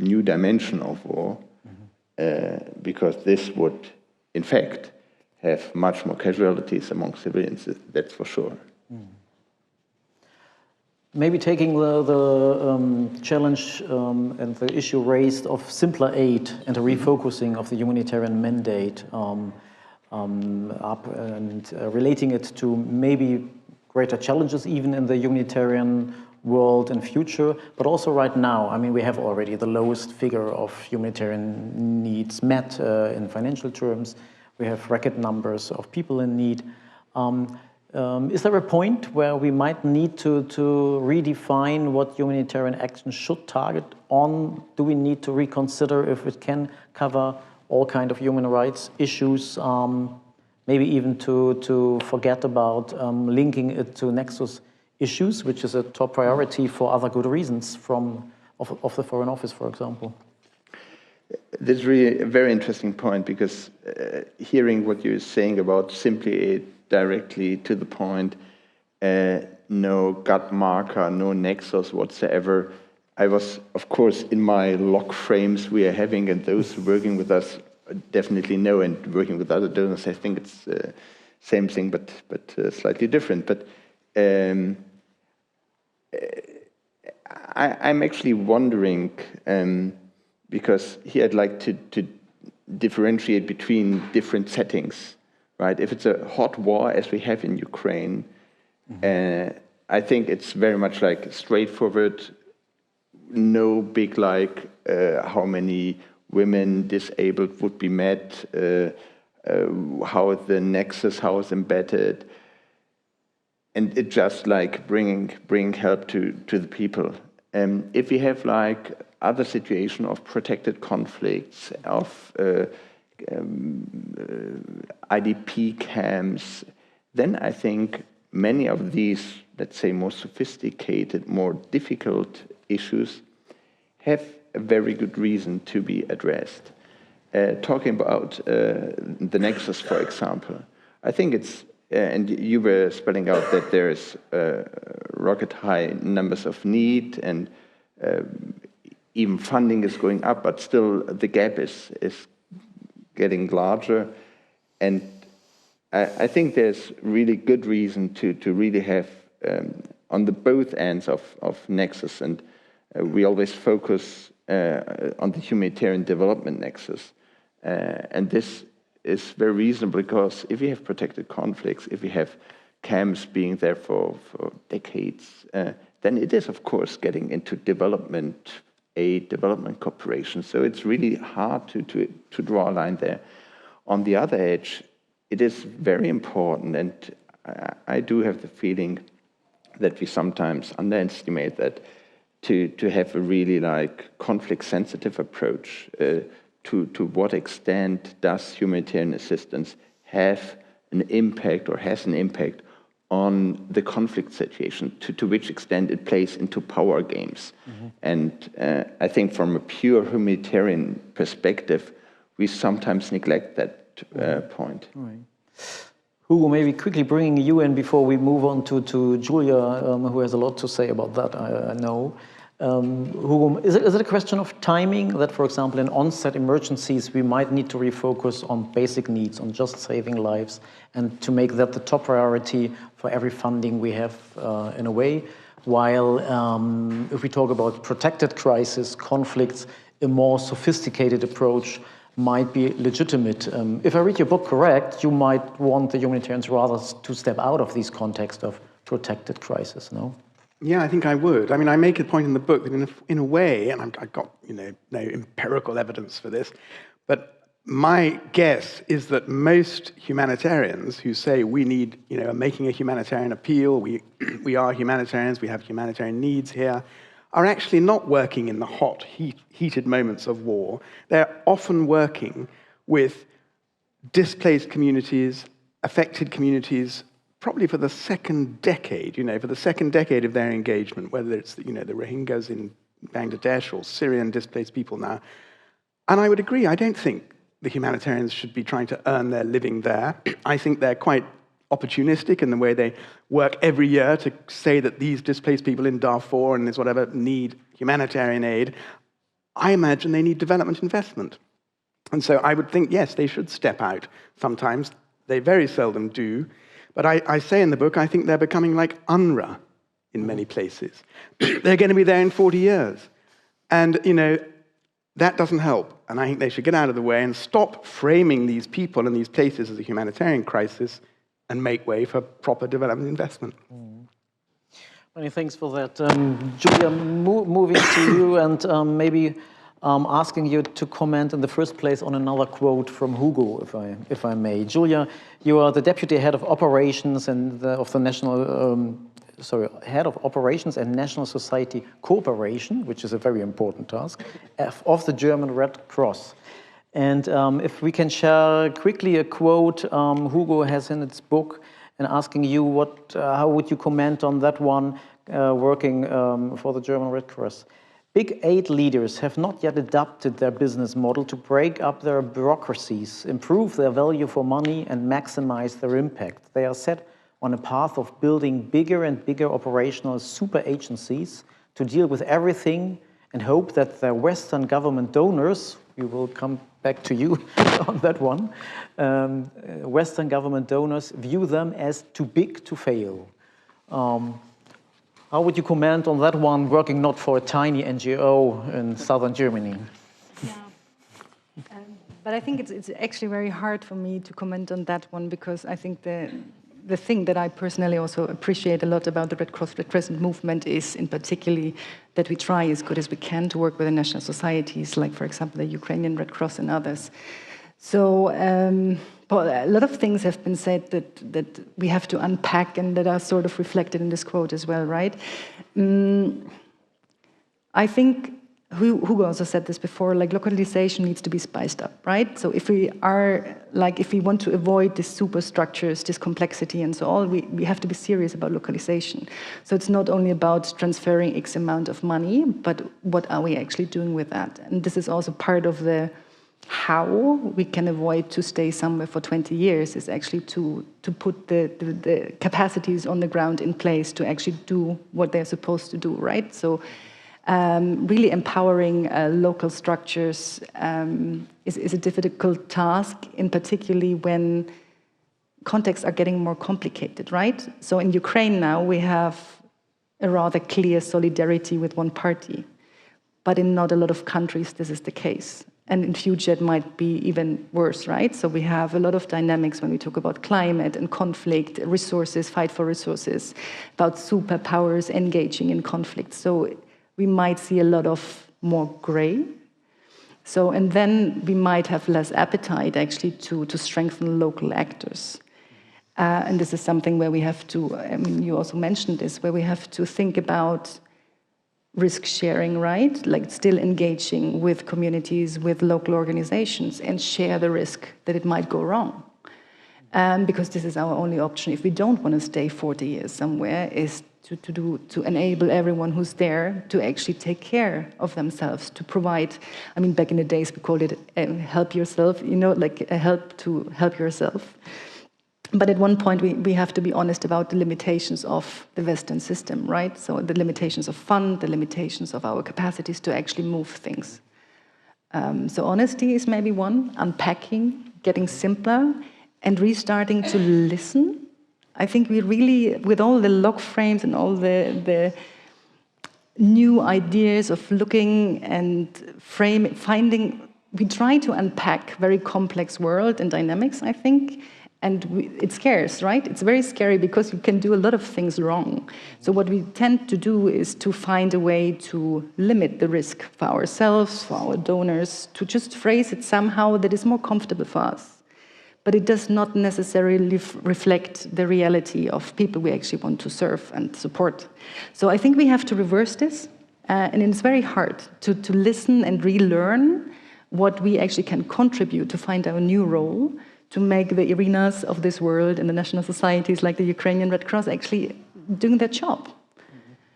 new dimension of war, because this would, in fact, have much more casualties among civilians, that's for sure. Maybe taking the challenge and the issue raised of simpler aid and a refocusing of the humanitarian mandate up and relating it to maybe greater challenges even in the humanitarian world in future, but also right now. I mean, we have already the lowest figure of humanitarian needs met in financial terms. We have record numbers of people in need. Is there a point where we might need to redefine what humanitarian action should target on? Do we need to reconsider if it can cover all kinds of human rights issues, maybe even to forget about linking it to nexus issues, which is a top priority for other good reasons of the Foreign Office, for example? This is really a very interesting point, because hearing what you're saying about simply directly to the point, no gut marker, no nexus whatsoever. I was, of course, in my log frames we are having, and those working with us definitely know, and working with other donors, I think it's same thing, but slightly different. But I'm actually wondering, because here I'd like to differentiate between different settings, right? If it's a hot war as we have in Ukraine, I think it's very much like straightforward, no big like how many women, disabled would be met, how the nexus, how it's embedded, and it just like bring help to the people. If we have like other situation of protected conflicts, of IDP camps, then I think many of these, let's say, more sophisticated, more difficult issues have a very good reason to be addressed. Talking about the nexus, for example, I think it's, and you were spelling out that there is rocket high numbers of need, and even funding is going up, but still the gap is getting larger. And I think there's really good reason to really have on the both ends of nexus, and we always focus on the humanitarian development nexus. And this is very reasonable, because if we have protected conflicts, if we have camps being there for decades, then it is, of course, getting into development aid, development cooperation. So it's really hard to draw a line there. On the other edge, it is very important, and I do have the feeling that we sometimes underestimate that, to have a really like conflict-sensitive approach. To what extent does humanitarian assistance have an impact, or has an impact, on the conflict situation? To which extent it plays into power games? Mm-hmm. And I think from a pure humanitarian perspective, we sometimes neglect that point. Right. Hugo, maybe quickly bringing you in before we move on to Julia, who has a lot to say about that, I know. Hugo, is it a question of timing that, for example, in onset emergencies, we might need to refocus on basic needs, on just saving lives, and to make that the top priority for every funding we have in a way, while if we talk about protected crisis, conflicts, a more sophisticated approach might be legitimate. If I read your book correct, you might want the humanitarians rather to step out of this context of protected crisis, no? Yeah, I think I would. I mean, I make a point in the book that in a way, and I've got no empirical evidence for this, but my guess is that most humanitarians who say we need, are making a humanitarian appeal, we are humanitarians, we have humanitarian needs here, are actually not working in the hot, heated moments of war. They're often working with displaced communities, affected communities, probably for the second decade, for the second decade of their engagement, whether it's, the Rohingyas in Bangladesh or Syrian displaced people now. And I would agree, I don't think the humanitarians should be trying to earn their living there. I think they're quite opportunistic in the way they work every year to say that these displaced people in Darfur and this whatever need humanitarian aid. I imagine they need development investment. And so I would think, yes, they should step out sometimes. They very seldom do. But I say in the book, I think they're becoming like UNRWA in many places. They're going to be there in 40 years. And, that doesn't help. And I think they should get out of the way and stop framing these people and these places as a humanitarian crisis and make way for proper development investment. Many thanks for that. Julia, moving to you and maybe asking you to comment in the first place on another quote from Hugo, if I may. Julia, you are the deputy head of operations and head of operations and National Society Cooperation, which is a very important task, of the German Red Cross. And if we can share quickly a quote Hugo has in its book, and asking you how would you comment on that one, working for the German Red Cross. Big aid leaders have not yet adapted their business model to break up their bureaucracies, improve their value for money, and maximize their impact. They are set on a path of building bigger and bigger operational superagencies to deal with everything, and hope that their Western government donors, we will come back to you on that one, Western government donors view them as too big to fail. How would you comment on that one, working not for a tiny NGO in southern Germany? Yeah, but I think it's actually very hard for me to comment on that one, because I think the thing that I personally also appreciate a lot about the Red Cross, Red Crescent movement is, in particularly, that we try as good as we can to work with the national societies, like, for example, the Ukrainian Red Cross and others. So a lot of things have been said that we have to unpack and that are sort of reflected in this quote as well, right? I think Hugo also said this before, like localization needs to be spiced up, right? So if we want to avoid these superstructures, this complexity and so on, we have to be serious about localization. So it's not only about transferring X amount of money, but what are we actually doing with that? And this is also part of the how we can avoid to stay somewhere for 20 years is actually to put the capacities on the ground in place to actually do what they're supposed to do, right? So really empowering local structures is a difficult task, in particularly when contexts are getting more complicated, right? So in Ukraine now, we have a rather clear solidarity with one party, but in not a lot of countries this is the case. And in future it might be even worse, right? So we have a lot of dynamics when we talk about climate and conflict, resources, fight for resources, about superpowers engaging in conflict. So we might see a lot of more gray. So, and then we might have less appetite actually to strengthen local actors. And this is something where we have to, I mean, you also mentioned this, where we have to think about risk sharing, right? Like still engaging with communities, with local organizations, and share the risk that it might go wrong. Because this is our only option. If we don't want to stay 40 years somewhere, is to enable everyone who's there to actually take care of themselves, to provide, I mean, back in the days we called it help yourself, you know, like a help to help yourself. But at one point, we have to be honest about the limitations of the Western system, right? So the limitations of fund, the limitations of our capacities to actually move things. So honesty is maybe one, unpacking, getting simpler, and restarting to listen. I think we really, with all the log frames and all the new ideas of looking and finding, we try to unpack very complex world and dynamics, I think. And it scares, right? It's very scary because you can do a lot of things wrong. So what we tend to do is to find a way to limit the risk for ourselves, for our donors, to just phrase it somehow that is more comfortable for us. But it does not necessarily reflect the reality of people we actually want to serve and support. So I think we have to reverse this. And it's very hard to listen and relearn what we actually can contribute to find our new role, to make the Irinas of this world and the national societies like the Ukrainian Red Cross actually doing their job.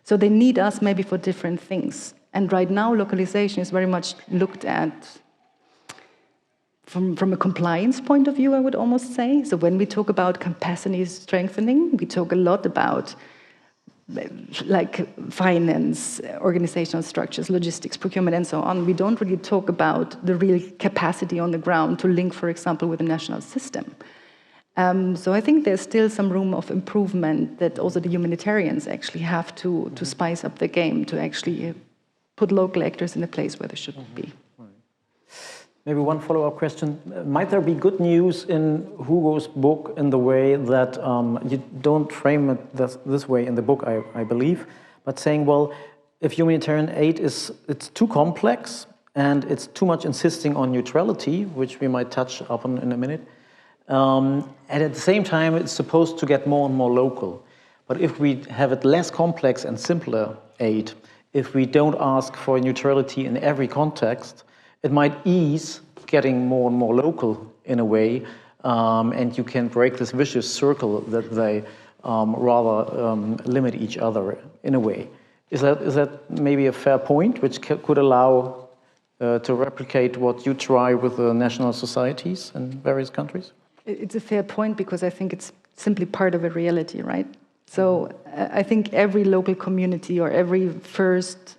So they need us maybe for different things. And right now, localization is very much looked at from a compliance point of view, I would almost say. So when we talk about capacity strengthening, we talk a lot about like finance, organizational structures, logistics, procurement, and so on. We don't really talk about the real capacity on the ground to link, for example, with the national system. So I think there's still some room of improvement that also the humanitarians actually have to spice up the game to actually put local actors in a place where they should be. Maybe one follow-up question. Might there be good news in Hugo's book in the way that you don't frame it this way in the book, I believe, but saying, well, if humanitarian aid it's too complex and it's too much insisting on neutrality, which we might touch upon in a minute, and at the same time it's supposed to get more and more local. But if we have it less complex and simpler aid, if we don't ask for neutrality in every context, it might ease getting more and more local in a way, and you can break this vicious circle that they rather limit each other in a way. Is that maybe a fair point, which could allow to replicate what you try with the national societies in various countries? It's a fair point because I think it's simply part of a reality, right? So I think every local community or every first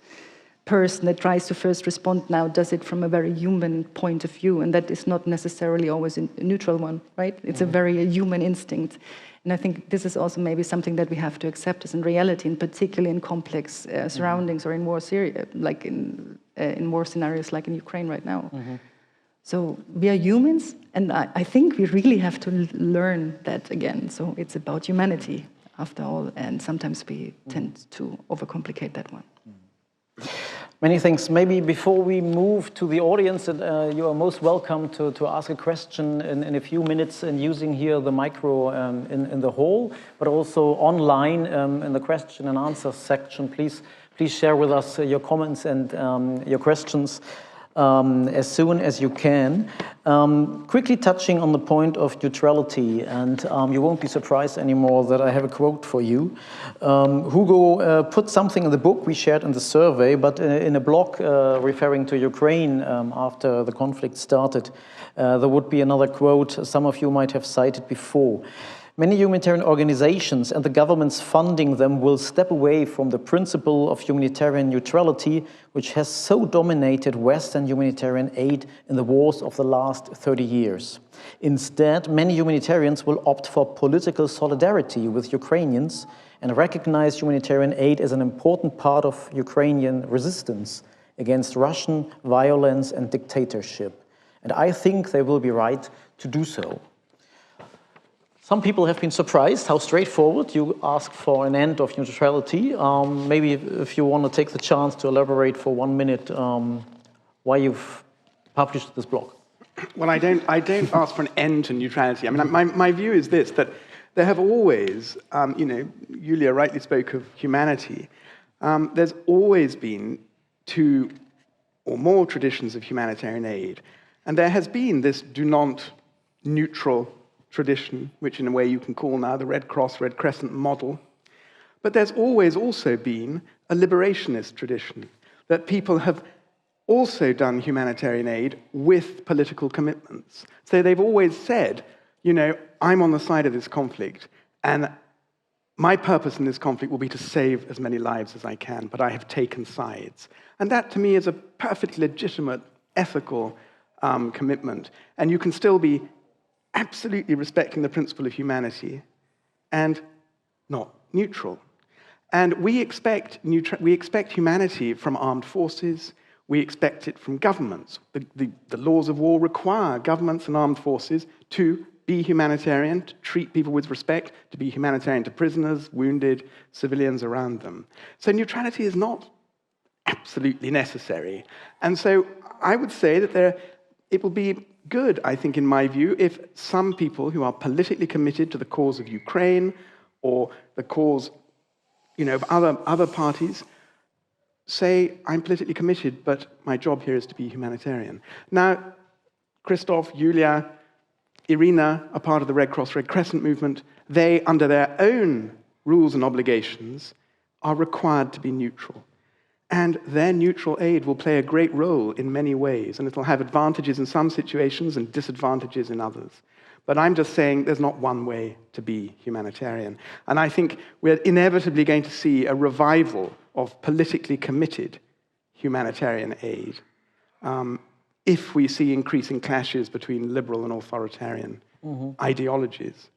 person that tries to first respond now does it from a very human point of view, and that is not necessarily always a neutral one, right? It's a very human instinct. And I think this is also maybe something that we have to accept as in reality, and particularly in complex surroundings or in war like in war scenarios like in Ukraine right now. So we are humans, and I think we really have to learn that again. So it's about humanity, after all, and sometimes we tend to overcomplicate that one. Many thanks. Maybe before we move to the audience, you are most welcome to ask a question in a few minutes and using here the micro in the hall, but also online in the question and answer section. Please share with us your comments and your questions as soon as you can. Quickly touching on the point of neutrality, and you won't be surprised anymore that I have a quote for you. Hugo put something in the book we shared in the survey, but in a blog referring to Ukraine after the conflict started, there would be another quote some of you might have cited before. Many humanitarian organizations and the governments funding them will step away from the principle of humanitarian neutrality, which has so dominated Western humanitarian aid in the wars of the last 30 years. Instead, many humanitarians will opt for political solidarity with Ukrainians and recognize humanitarian aid as an important part of Ukrainian resistance against Russian violence and dictatorship. And I think they will be right to do so. Some people have been surprised how straightforward you ask for an end of neutrality. Maybe if you want to take the chance to elaborate for 1 minute why you've published this blog. Well, I don't ask for an end to neutrality. I mean, my view is this, that there have always, Julia rightly spoke of humanity. There's always been 2 or more traditions of humanitarian aid. And there has been this do not neutral tradition, which in a way you can call now the Red Cross, Red Crescent model. But there's always also been a liberationist tradition, that people have also done humanitarian aid with political commitments. So they've always said, I'm on the side of this conflict, and my purpose in this conflict will be to save as many lives as I can, but I have taken sides. And that, to me, is a perfectly legitimate, ethical commitment. And you can still be absolutely respecting the principle of humanity and not neutral. And we expect humanity from armed forces. We expect it from governments. The laws of war require governments and armed forces to be humanitarian, to treat people with respect, to be humanitarian to prisoners, wounded, civilians around them. So neutrality is not absolutely necessary. And so I would say that it will be good, I think, in my view, if some people who are politically committed to the cause of Ukraine or the cause, of other parties say, I'm politically committed, but my job here is to be humanitarian. Now, Christof, Julia, Irina are part of the Red Cross, Red Crescent movement. They, under their own rules and obligations, are required to be neutral. And their neutral aid will play a great role in many ways, and it'll have advantages in some situations and disadvantages in others. But I'm just saying there's not one way to be humanitarian. And I think we're inevitably going to see a revival of politically committed humanitarian aid if we see increasing clashes between liberal and authoritarian ideologies,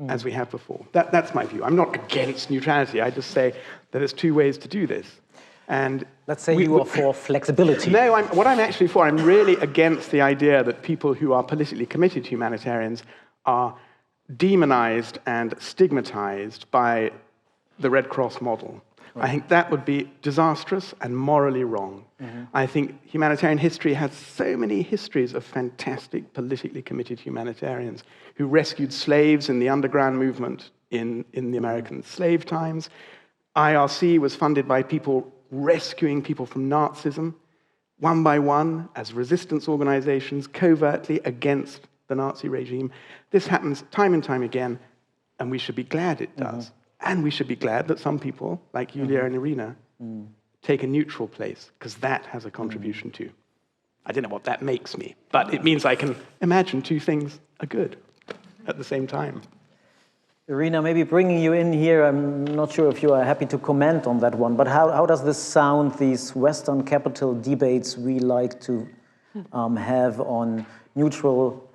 as we have before. That's my view. I'm not against neutrality. I just say that there's 2 ways to do this. And let's say you are for flexibility. No, what I'm actually for, I'm really against the idea that people who are politically committed humanitarians are demonized and stigmatized by the Red Cross model. Right. I think that would be disastrous and morally wrong. I think humanitarian history has so many histories of fantastic politically committed humanitarians who rescued slaves in the underground movement in the American slave times. IRC was funded by people rescuing people from Nazism, one by one, as resistance organizations, covertly against the Nazi regime. This happens time and time again, and we should be glad it does. And we should be glad that some people, like Julia and Irina, take a neutral place, because that has a contribution too. I don't know what that makes me, but it means I can imagine 2 things are good at the same time. Irina, maybe bringing you in here, I'm not sure if you are happy to comment on that one, but how does this sound, these Western capital debates we like to have on neutral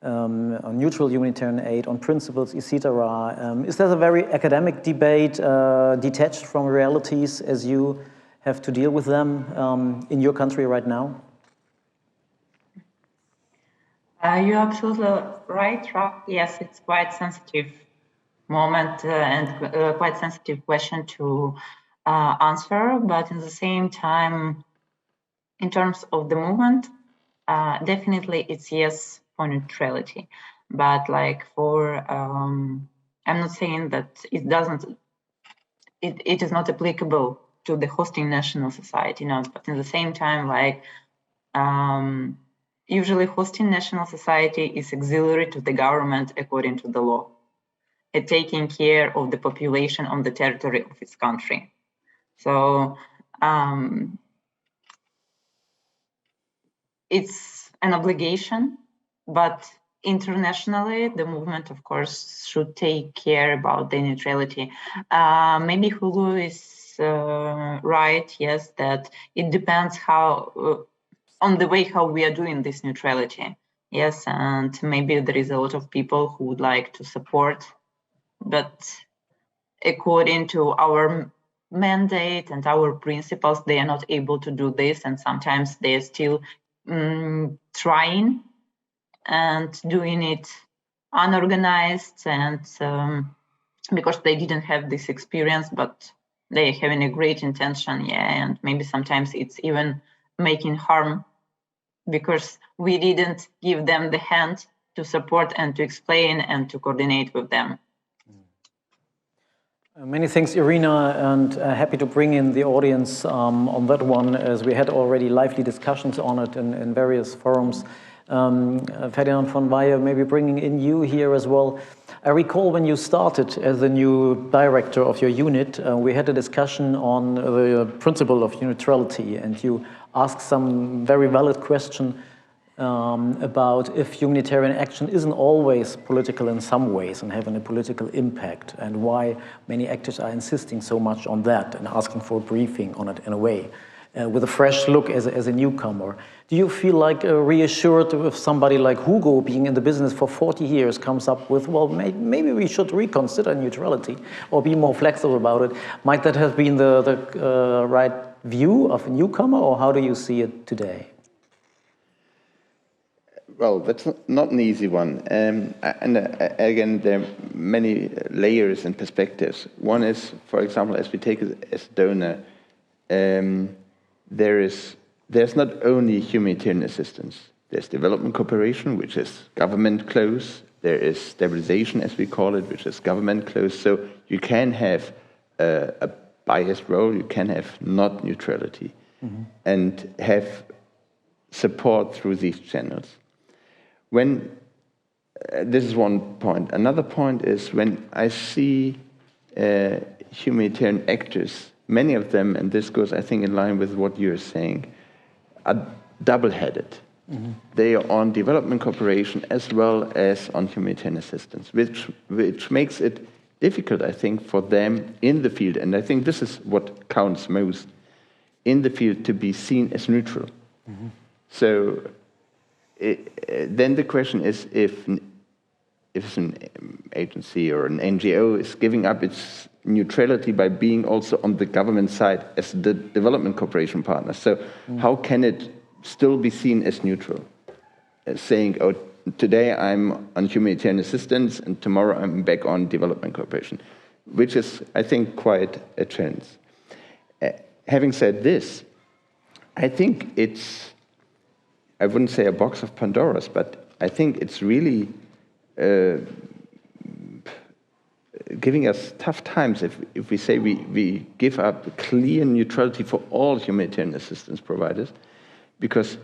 humanitarian aid, on principles, etc.? Is that a very academic debate, detached from realities as you have to deal with them in your country right now? You're absolutely right, Ralf. Yes, it's quite sensitive moment and quite sensitive question to answer, but at the same time, in terms of the movement, definitely it's yes for neutrality, but like for I'm not saying that it doesn't. It is not applicable to the hosting national society, no. But at the same time, like usually hosting national society is auxiliary to the government according to the law, taking care of the population on the territory of its country. So it's an obligation, but internationally, the movement, of course, should take care about the neutrality. Maybe Hugo is right, yes, that it depends how on the way how we are doing this neutrality. Yes, and maybe there is a lot of people who would like to support, but according to our mandate and our principles, they are not able to do this, and sometimes they are still trying and doing it unorganized, and because they didn't have this experience, but they are having a great intention, yeah, and maybe sometimes it's even making harm because we didn't give them the hand to support and to explain and to coordinate with them. Many thanks, Irina, and happy to bring in the audience on that one, as we had already lively discussions on it in various forums. Ferdinand von Weyhe, maybe bringing in you here as well. I recall when you started as the new director of your unit, we had a discussion on the principle of neutrality, and you asked some very valid question about if humanitarian action isn't always political in some ways and having a political impact, and why many actors are insisting so much on that and asking for a briefing on it in a way, with a fresh look as a newcomer. Do you feel like reassured if somebody like Hugo, being in the business for 40 years, comes up with, well, maybe we should reconsider neutrality or be more flexible about it? Might that have been the right view of a newcomer, or how do you see it today? Well, that's not an easy one. And again, there are many layers and perspectives. One is, for example, as we take it as donor, there's not only humanitarian assistance. There's development cooperation, which is government close. There is stabilization, as we call it, which is government close. So you can have a biased role, you can have not neutrality, and have support through these channels. When this is one point. Another point is when I see humanitarian actors, many of them, and this goes, I think, in line with what you're saying, are double-headed. They are on development cooperation as well as on humanitarian assistance, which makes it difficult, I think, for them in the field, and I think this is what counts most, in the field to be seen as neutral. So then the question is, if an agency or an NGO is giving up its neutrality by being also on the government side as the development cooperation partner, so how can it still be seen as neutral? Saying, oh, today I'm on humanitarian assistance and tomorrow I'm back on development cooperation, which is, I think, quite a challenge. Having said this, I think it's, I wouldn't say a box of Pandora's, but I think it's really giving us tough times if we say we give up clear neutrality for all humanitarian assistance providers, because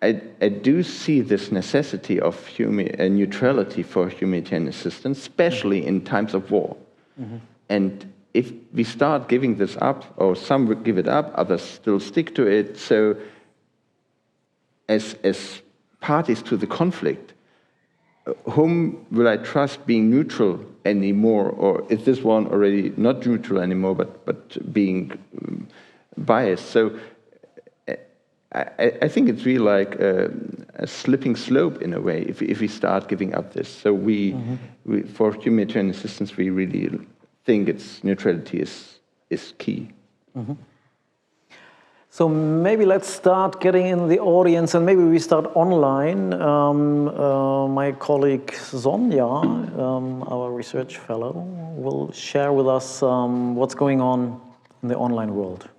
I do see this necessity of neutrality for humanitarian assistance, especially in times of war. And if we start giving this up, or some would give it up, others still stick to it, so as parties to the conflict, whom will I trust being neutral anymore, or is this one already not neutral anymore, but being biased? So I think it's really like a slipping slope in a way if we start giving up this. So we for humanitarian assistance, we really think neutrality is key. So maybe let's start getting in the audience, and maybe we start online. My colleague Sonja, our research fellow, will share with us what's going on in the online world.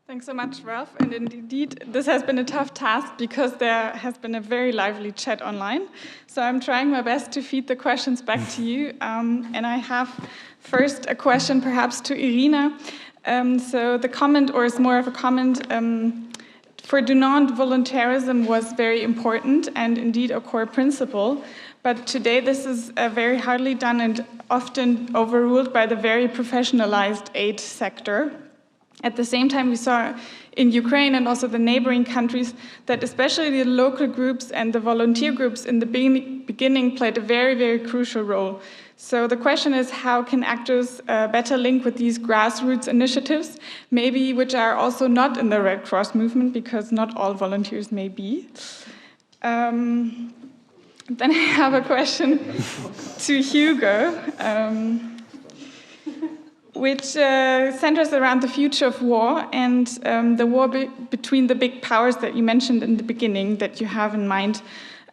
Thanks so much, Ralf. And indeed, this has been a tough task because there has been a very lively chat online. So I'm trying my best to feed the questions back to you. And I have first a question perhaps to Irina. So the comment, or it's more of a comment, for Johnen, voluntarism was very important and indeed a core principle. But today this is very hardly done and often overruled by the very professionalized aid sector. At the same time, we saw in Ukraine and also the neighboring countries that especially the local groups and the volunteer groups in the beginning played a very, very crucial role. So the question is, how can actors better link with these grassroots initiatives, maybe which are also not in the Red Cross movement, because not all volunteers may be. Then I have a question to Hugo. Which centers around the future of war and the war between the big powers that you mentioned in the beginning that you have in mind.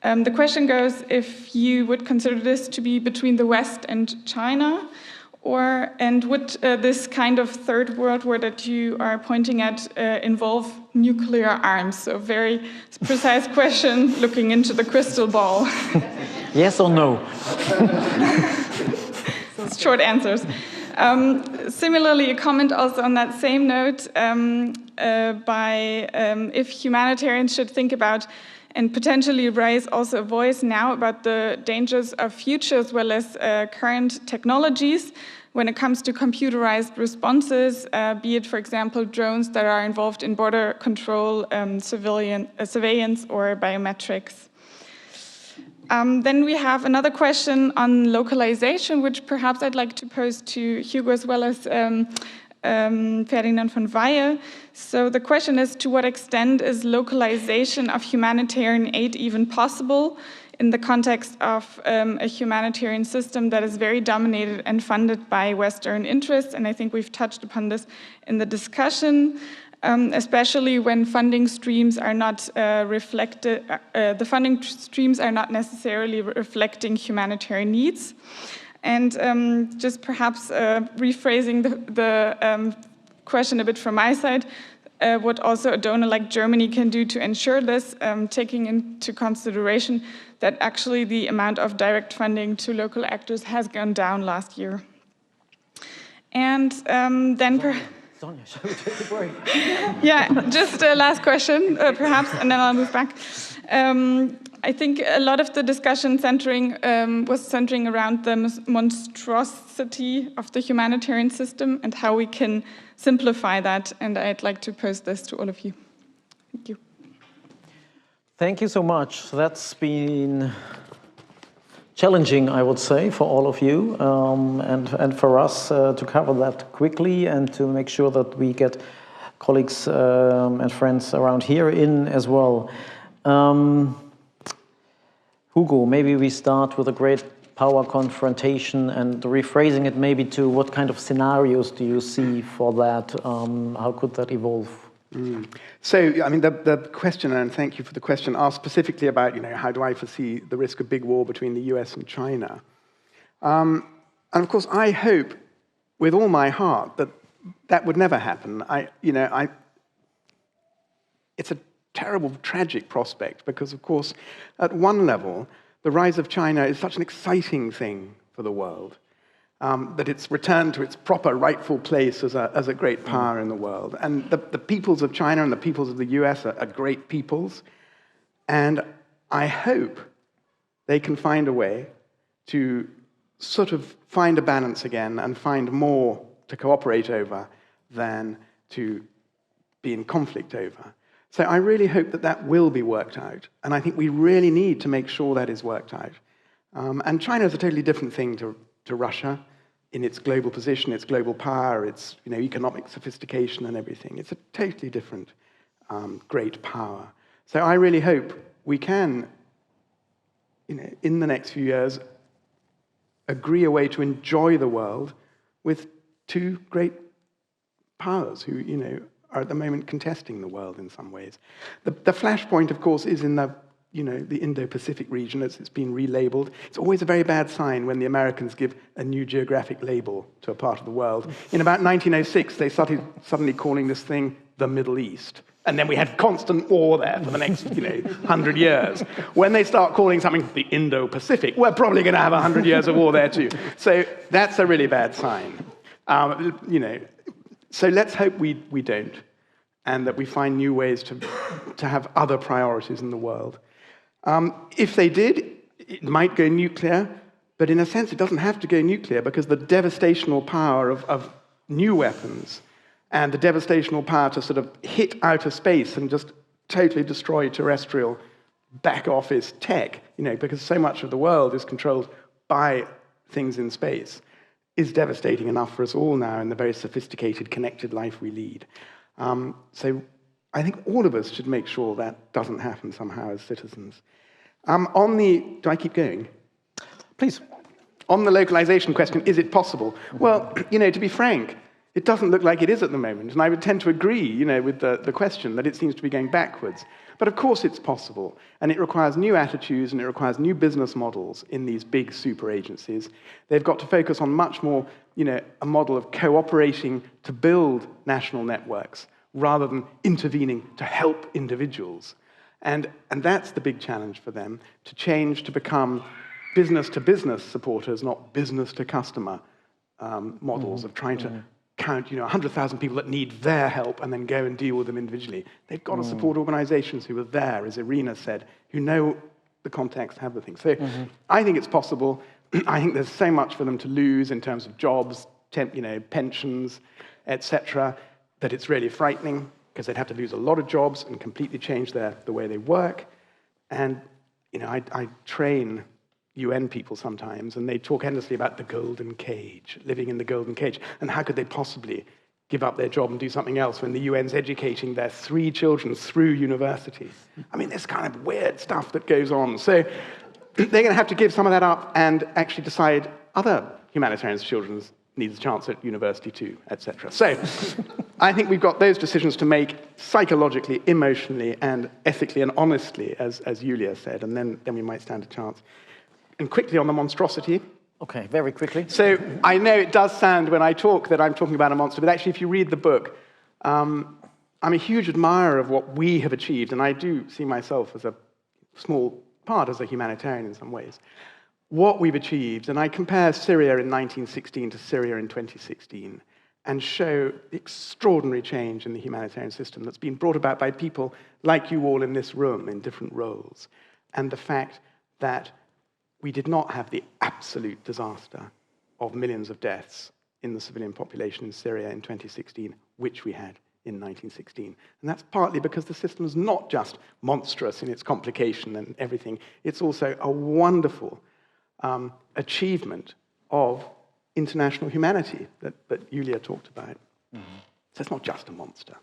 The question goes if you would consider this to be between the West and China, and would this kind of third world war that you are pointing at involve nuclear arms? So very precise question looking into the crystal ball. Yes or no? Short answers. Similarly, a comment also on that same note if humanitarians should think about and potentially raise also a voice now about the dangers of future as well as current technologies when it comes to computerized responses, be it, for example, drones that are involved in border control, surveillance, or biometrics. Then we have another question on localization, which perhaps I'd like to pose to Hugo as well as Ferdinand von Weyhe. So the question is, to what extent is localization of humanitarian aid even possible in the context of a humanitarian system that is very dominated and funded by Western interests? And I think we've touched upon this in the discussion. Especially when funding streams are not the funding streams are not necessarily reflecting humanitarian needs. And just perhaps rephrasing the question a bit from my side, what also a donor like Germany can do to ensure this, taking into consideration that actually the amount of direct funding to local actors has gone down last year. And then Sonja, shall we take a break? Yeah, just a last question, perhaps, and then I'll move back. I think a lot of the discussion was centering around the monstrosity of the humanitarian system and how we can simplify that, and I'd like to pose this to all of you. Thank you. Thank you so much. That's been challenging, I would say, for all of you and for us to cover that quickly and to make sure that we get colleagues and friends around here in as well. Hugo, maybe we start with a great power confrontation and rephrasing it maybe to what kind of scenarios do you see for that? How could that evolve? So, I mean, the question, and thank you for the question, asked specifically about, how do I foresee the risk of big war between the US and China? And of course, I hope with all my heart that that would never happen. It's a terrible, tragic prospect because, of course, at one level, the rise of China is such an exciting thing for the world. That it's returned to its proper rightful place as a great power in the world. And the peoples of China and the peoples of the US are great peoples. And I hope they can find a way to sort of find a balance again and find more to cooperate over than to be in conflict over. So I really hope that that will be worked out. And I think we really need to make sure that is worked out. And China is a totally different thing to Russia in its global position, its global power, its economic sophistication and everything. It's a totally different great power. So I really hope we can, in the next few years, agree a way to enjoy the world with two great powers who, are at the moment contesting the world in some ways. The flashpoint, of course, is in the Indo-Pacific region, as it's been relabeled. It's always a very bad sign when the Americans give a new geographic label to a part of the world. In about 1906, they started suddenly calling this thing the Middle East. And then we had constant war there for the next 100 years. When they start calling something the Indo-Pacific, we're probably going to have 100 years of war there too. So that's a really bad sign. So let's hope we don't, and that we find new ways to have other priorities in the world. If they did, it might go nuclear, but in a sense it doesn't have to go nuclear, because the devastational power of new weapons and the devastational power to sort of hit outer space and just totally destroy terrestrial back office tech, because so much of the world is controlled by things in space, is devastating enough for us all now in the very sophisticated, connected life we lead. So I think all of us should make sure that doesn't happen somehow as citizens. Do I keep going? Please. On the localization question, is it possible? Well, to be frank, it doesn't look like it is at the moment, and I would tend to agree, with the question that it seems to be going backwards. But of course it's possible, and it requires new attitudes, and it requires new business models in these big super agencies. They've got to focus on much more, a model of cooperating to build national networks, rather than intervening to help individuals. And that's the big challenge for them, to change to become business-to-business supporters, not business-to-customer models of trying to count 100,000 people that need their help and then go and deal with them individually. They've got to support organizations who are there, as Irina said, who know the context, have the thing. So I think it's possible. I think there's so much for them to lose in terms of jobs, pensions, etc., that it's really frightening, because they'd have to lose a lot of jobs and completely change the way they work. And I train UN people sometimes, and they talk endlessly about the golden cage, living in the golden cage, and how could they possibly give up their job and do something else when the UN's educating their 3 children through university? I mean, this kind of weird stuff that goes on. So they're going to have to give some of that up and actually decide other humanitarians' children's needs a chance at university too, etc. So I think we've got those decisions to make psychologically, emotionally, and ethically and honestly, as Julia said, and then we might stand a chance. And quickly on the monstrosity. Okay, very quickly. So I know it does sound when I talk that I'm talking about a monster, but actually if you read the book, I'm a huge admirer of what we have achieved, and I do see myself as a small part as a humanitarian in some ways. What we've achieved, and I compare Syria in 1916 to Syria in 2016, and show the extraordinary change in the humanitarian system that's been brought about by people like you all in this room in different roles, and the fact that we did not have the absolute disaster of millions of deaths in the civilian population in Syria in 2016, which we had in 1916. And that's partly because the system is not just monstrous in its complication and everything, it's also a wonderful achievement of international humanity that Julia talked about. So it's not just a monster.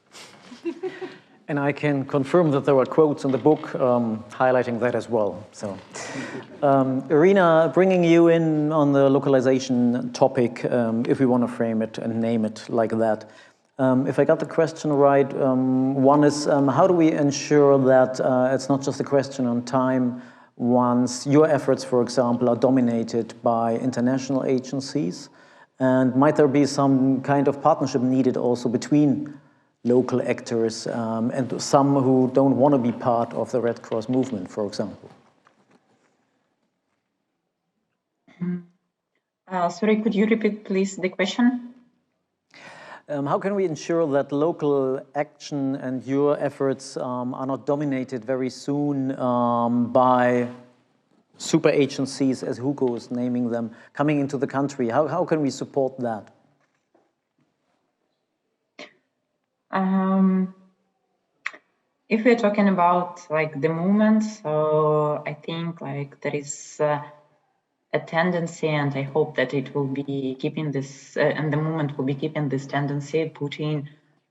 And I can confirm that there were quotes in the book highlighting that as well. So, Irina, bringing you in on the localization topic, if we want to frame it and name it like that. If I got the question right, one is how do we ensure that it's not just a question on time once your efforts, for example, are dominated by international agencies? And might there be some kind of partnership needed also between local actors and some who don't want to be part of the Red Cross movement, for example? Sorry, could you repeat, please, the question? How can we ensure that local action and your efforts are not dominated very soon by super agencies, as Hugo is naming them, coming into the country? How can we support that? If we're talking about the movement, so I think there is a tendency, and I hope that it will be keeping this, and the movement will be keeping this tendency, putting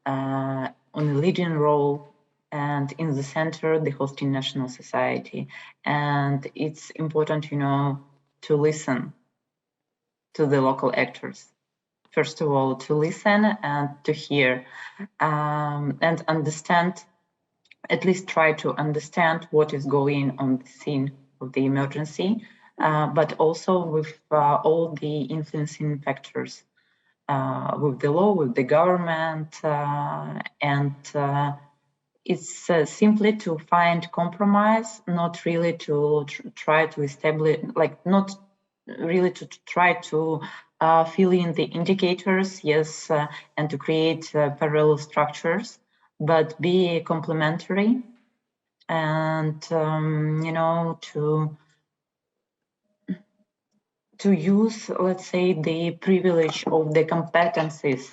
on a leading role and in the center the hosting national society. And it's important, to listen to the local actors. first of all, to listen and to hear and understand, at least try to understand what is going on the scene of the emergency, but also with all the influencing factors, with the law, with the government, and it's simply to find compromise, not really to try to establish, like not really to try to fill in the indicators, yes, and to create parallel structures, but be complementary and, you know, to use, let's say, the privilege of the competencies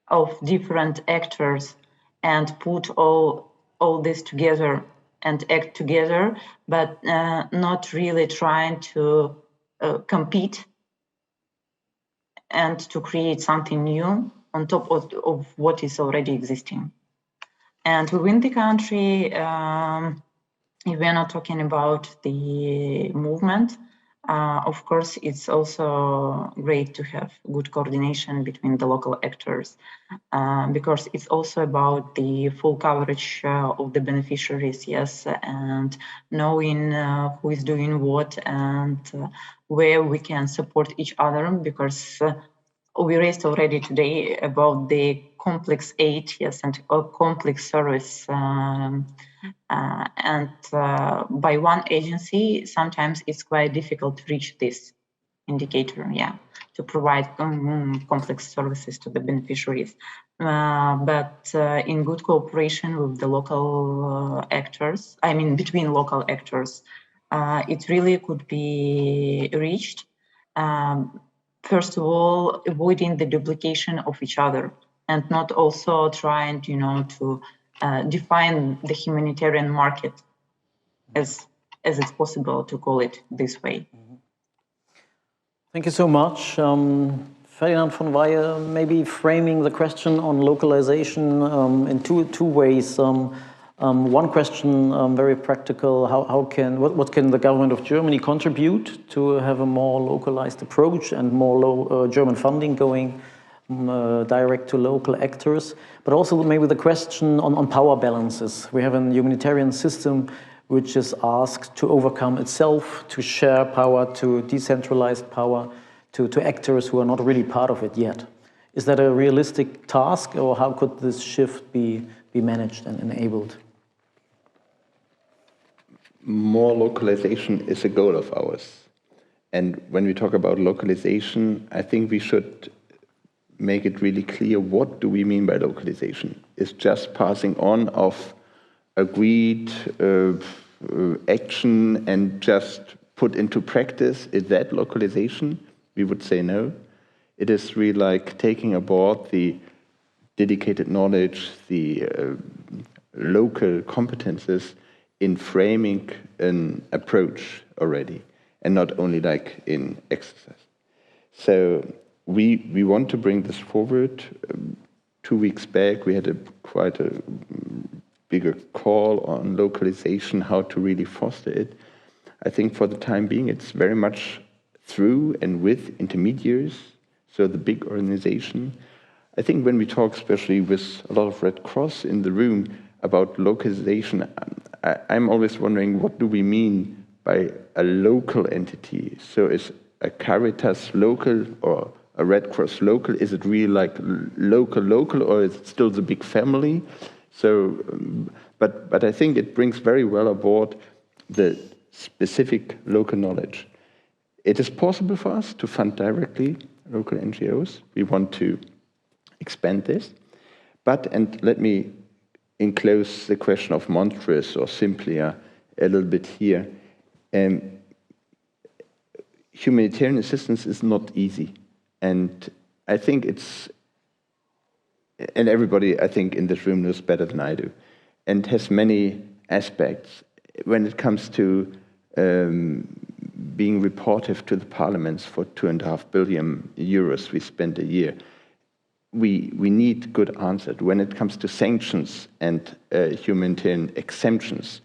of different actors and put all this together and act together, but not really trying to compete and to create something new on top of what is already existing. And within the country, if we're not talking about the movement, of course, it's also great to have good coordination between the local actors, because it's also about the full coverage of the beneficiaries, yes, and knowing who is doing what and where we can support each other, because we raised already today about the complex aid, yes, and complex service. And by one agency, sometimes it's quite difficult to reach this indicator, yeah, to provide complex services to the beneficiaries. But in good cooperation with the local actors, I mean, between local actors, it really could be reached. First of all, avoiding the duplication of each other and not also trying, you know, to define the humanitarian market as it's possible to call it this way. Thank you so much. Ferdinand von Weyhe, maybe framing the question on localization in two ways. One question, very practical, what can the government of Germany contribute to have a more localized approach and more German funding going direct to local actors? But also maybe the question on power balances. We have a humanitarian system which is asked to overcome itself, to share power, to decentralize power to actors who are not really part of it yet. Is that a realistic task, or how could this shift be managed and enabled? More localization is a goal of ours. And when we talk about localization, I think we should make it really clear, what do we mean by localization? Is just passing on of agreed action and just put into practice? Is that localization? We would say no. It is really like taking aboard the dedicated knowledge, the local competences in framing an approach already, and not only like in exercise. So we want to bring this forward. 2 weeks back, we had quite a bigger call on localization, how to really foster it. I think for the time being, it's very much through and with intermediaries, so the big organization. I think when we talk, especially with a lot of Red Cross in the room, about localization, I'm always wondering, what do we mean by a local entity? So is a Caritas local or a Red Cross local? Is it really like local, or is it still the big family? So, but I think it brings very well aboard the specific local knowledge. It is possible for us to fund directly local NGOs. We want to expand this. But, and let me enclose the question of monstrous or simpler a little bit here. Humanitarian assistance is not easy. And I think it's, and everybody I think in this room knows better than I do, and has many aspects. When it comes to being reportive to the parliaments for 2.5 billion euros we spend a year, we need good answers. When it comes to sanctions and humanitarian exemptions,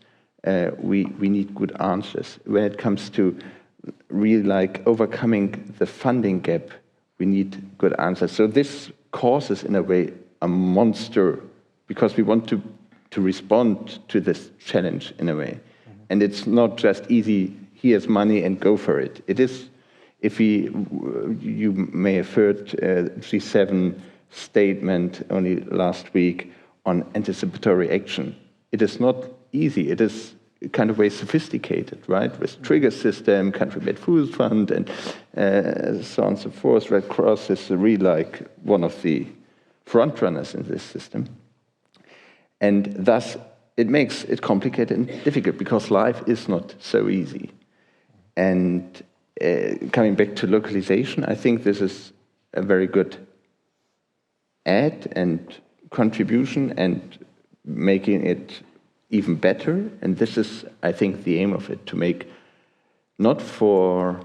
we need good answers. When it comes to really like overcoming the funding gap we need good answers. So this causes, in a way, a monster, because we want to respond to this challenge, in a way. And it's not just easy, here's money and go for it. It is, you may have heard G7 statement only last week on anticipatory action. It is not easy. It is kind of way sophisticated, right? With trigger system, country-made food fund, and so on and so forth. Red Cross is really like one of the front runners in this system. And thus, it makes it complicated and difficult because life is not so easy. And coming back to localization, I think this is a very good add and contribution and making it even better. And this is, I think, the aim of it, to make, not for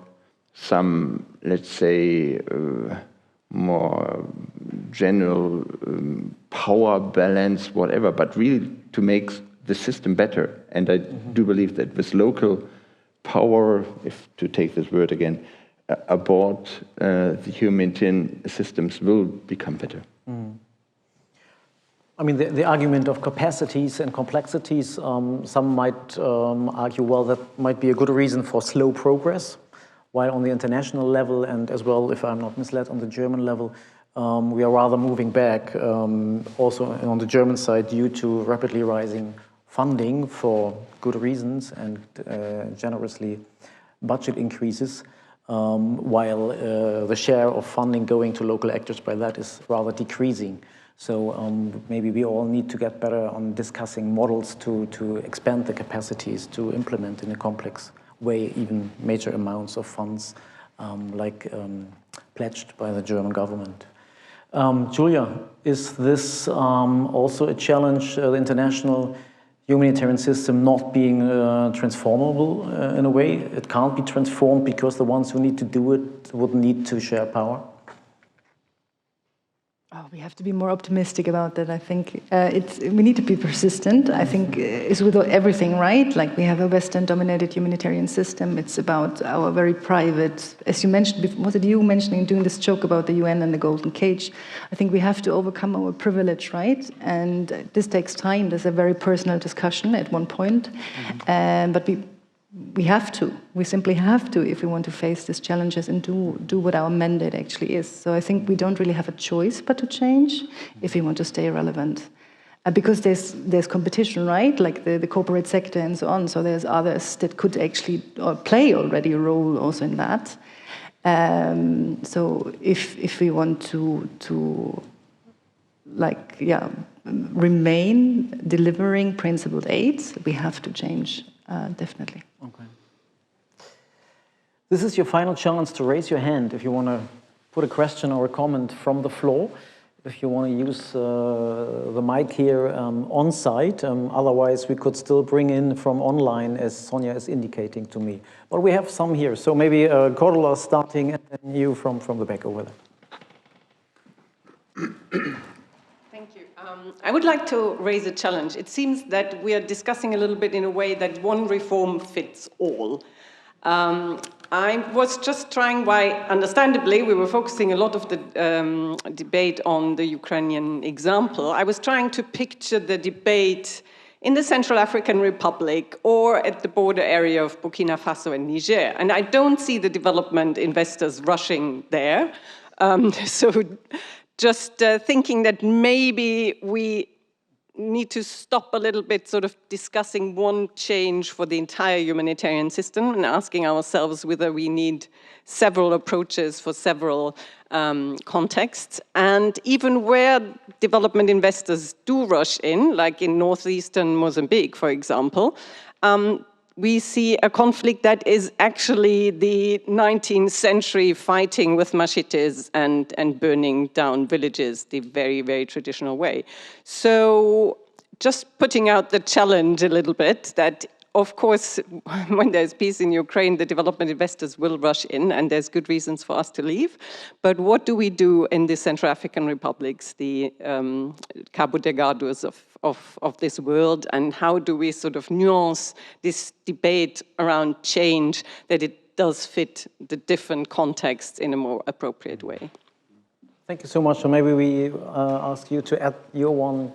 some, let's say, more general power balance, whatever, but really to make the system better. And I do believe that with local power, if to take this word again, aboard the humanitarian systems will become better. I mean, the argument of capacities and complexities, some might argue, well, that might be a good reason for slow progress, while on the international level, and as well, if I'm not misled, on the German level, we are rather moving back, also on the German side, due to rapidly rising funding for good reasons and generously budget increases, while the share of funding going to local actors by that is rather decreasing. So maybe we all need to get better on discussing models to expand the capacities to implement in a complex way even major amounts of funds like pledged by the German government. Julia, is this also a challenge, the international humanitarian system not being transformable in a way? It can't be transformed because the ones who need to do it would need to share power? Oh, we have to be more optimistic about that. I think we need to be persistent. I think it's with everything, right? Like we have a Western-dominated humanitarian system. It's about our very private, as you mentioned, was it you mentioning, doing this joke about the UN and the golden cage? I think we have to overcome our privilege, right? And this takes time. There's a very personal discussion at one point. But we have to. We simply have to if we want to face these challenges and do what our mandate actually is. So I think we don't really have a choice but to change if we want to stay relevant. Because there's competition, right? Like the corporate sector and so on. So there's others that could actually play already a role also in that. So if we want to remain delivering principled aid, we have to change. Definitely. Okay. This is your final chance to raise your hand if you want to put a question or a comment from the floor. If you want to use the mic here on site, otherwise we could still bring in from online, as Sonia is indicating to me. But we have some here, so maybe Cordula starting, and then you from the back over there. I would like to raise a challenge. It seems that we are discussing a little bit in a way that one reform fits all. I was just trying, why, understandably, we were focusing a lot of the debate on the Ukrainian example. I was trying to picture the debate in the Central African Republic or at the border area of Burkina Faso and Niger. And I don't see the development investors rushing there. Just thinking that maybe we need to stop a little bit sort of discussing one change for the entire humanitarian system and asking ourselves whether we need several approaches for several contexts. And even where development investors do rush in, like in northeastern Mozambique, for example, we see a conflict that is actually the 19th century fighting with machetes and burning down villages, the very, very traditional way. So just putting out the challenge a little bit that, of course, when there's peace in Ukraine, the development investors will rush in, and there's good reasons for us to leave. But what do we do in the Central African republics, the Cabo Delgados of this world, and how do we sort of nuance this debate around change that it does fit the different contexts in a more appropriate way? Thank you so much. So maybe we ask you to add your one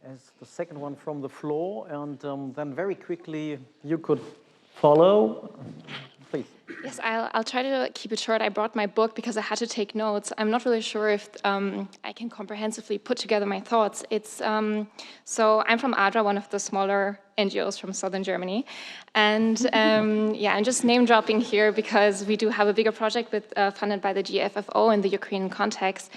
as the second one from the floor, and then very quickly you could follow. Please. Yes, I'll try to keep it short. I brought my book because I had to take notes. I'm not really sure if I can comprehensively put together my thoughts. So I'm from ADRA, one of the smaller NGOs from southern Germany. And yeah, I'm just name dropping here because we do have a bigger project funded by the GFFO in the Ukrainian context.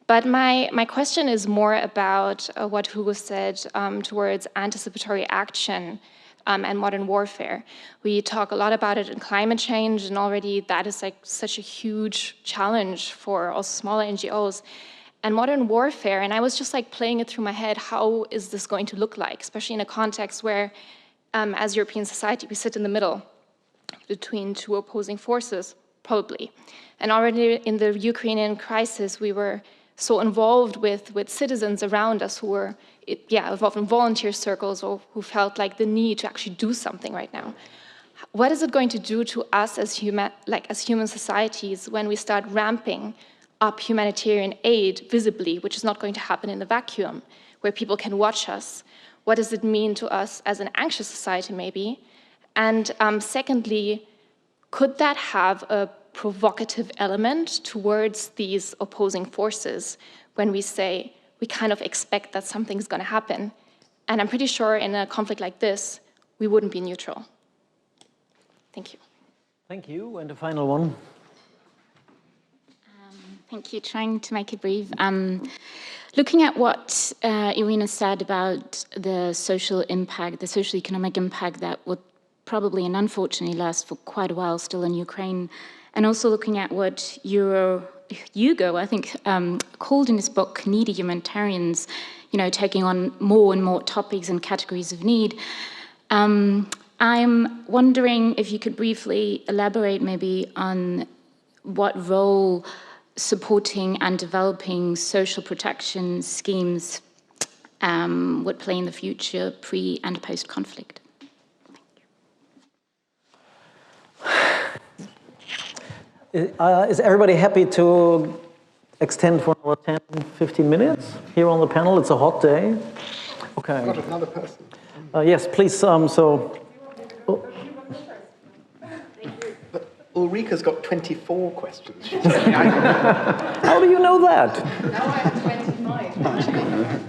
But my question is more about what Hugo said towards anticipatory action and modern warfare. We talk a lot about it in climate change, and already that is like such a huge challenge for also smaller NGOs. And modern warfare, and I was just like playing it through my head, how is this going to look like, especially in a context where, as European society, we sit in the middle between two opposing forces, probably. And already in the Ukrainian crisis, we were so involved with citizens around us who were involved in volunteer circles or who felt like the need to actually do something right now. What is it going to do to us as human societies when we start ramping up humanitarian aid visibly, which is not going to happen in a vacuum, where people can watch us? What does it mean to us as an anxious society, maybe? And secondly, could that have a provocative element towards these opposing forces when we say we kind of expect that something's going to happen? And I'm pretty sure in a conflict like this, we wouldn't be neutral. Thank you. Thank you. And the final one. Thank you. Trying to make it brief. Looking at what Irina said about the social impact, the social economic impact that would probably and unfortunately last for quite a while still in Ukraine, and also looking at what Hugo, I think, called in his book, needy humanitarians, taking on more and more topics and categories of need. I'm wondering if you could briefly elaborate maybe on what role supporting and developing social protection schemes would play in the future, pre- and post-conflict. Is everybody happy to extend for another 10, 15 minutes here on the panel? It's a hot day. Okay. I've got another person. Yes, please. Ulrika's got 24 questions. How do you know that? Now I have 25.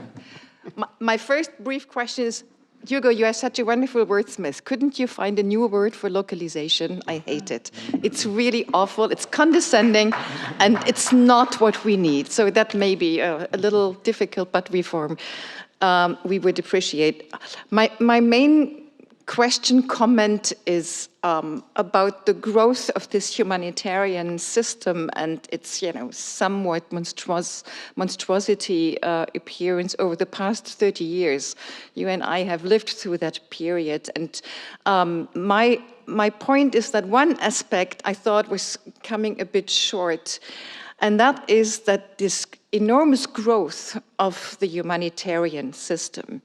My first brief question is, Hugo, you are such a wonderful wordsmith. Couldn't you find a new word for localization? I hate it. It's really awful, it's condescending, and it's not what we need. So that may be a little difficult, but reform we would appreciate. My main question, comment is about the growth of this humanitarian system and its, somewhat monstrosity appearance over the past 30 years. You and I have lived through that period, and my point is that one aspect I thought was coming a bit short, and that is that this enormous growth of the humanitarian system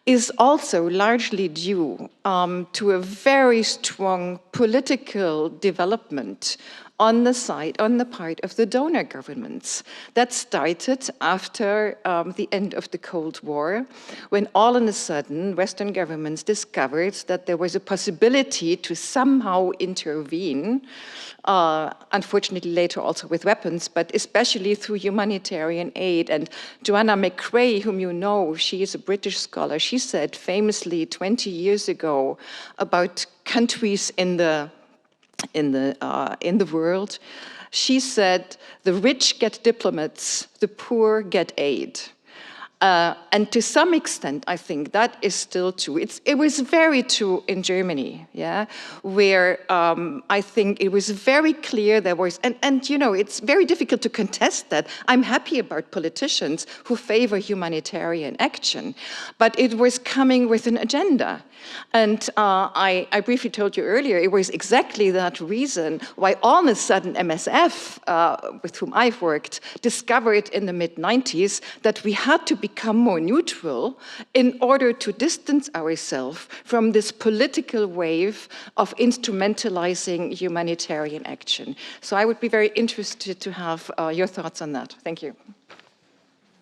is also largely due to a very strong political development on the part of the donor governments. That started after the end of the Cold War, when all of a sudden Western governments discovered that there was a possibility to somehow intervene, unfortunately later also with weapons, but especially through humanitarian aid. And Joanna McCrae, whom you know, she is a British scholar, she said famously 20 years ago about countries in the world, she said, the rich get diplomats, the poor get aid. And to some extent, I think that is still true. It was very true in Germany, where I think it was very clear there was, and it's very difficult to contest that. I'm happy about politicians who favor humanitarian action, but it was coming with an agenda. And I briefly told you earlier, it was exactly that reason why all of a sudden MSF, with whom I've worked, discovered in the mid-90s that we had to be become more neutral in order to distance ourselves from this political wave of instrumentalizing humanitarian action. So I would be very interested to have your thoughts on that. Thank you.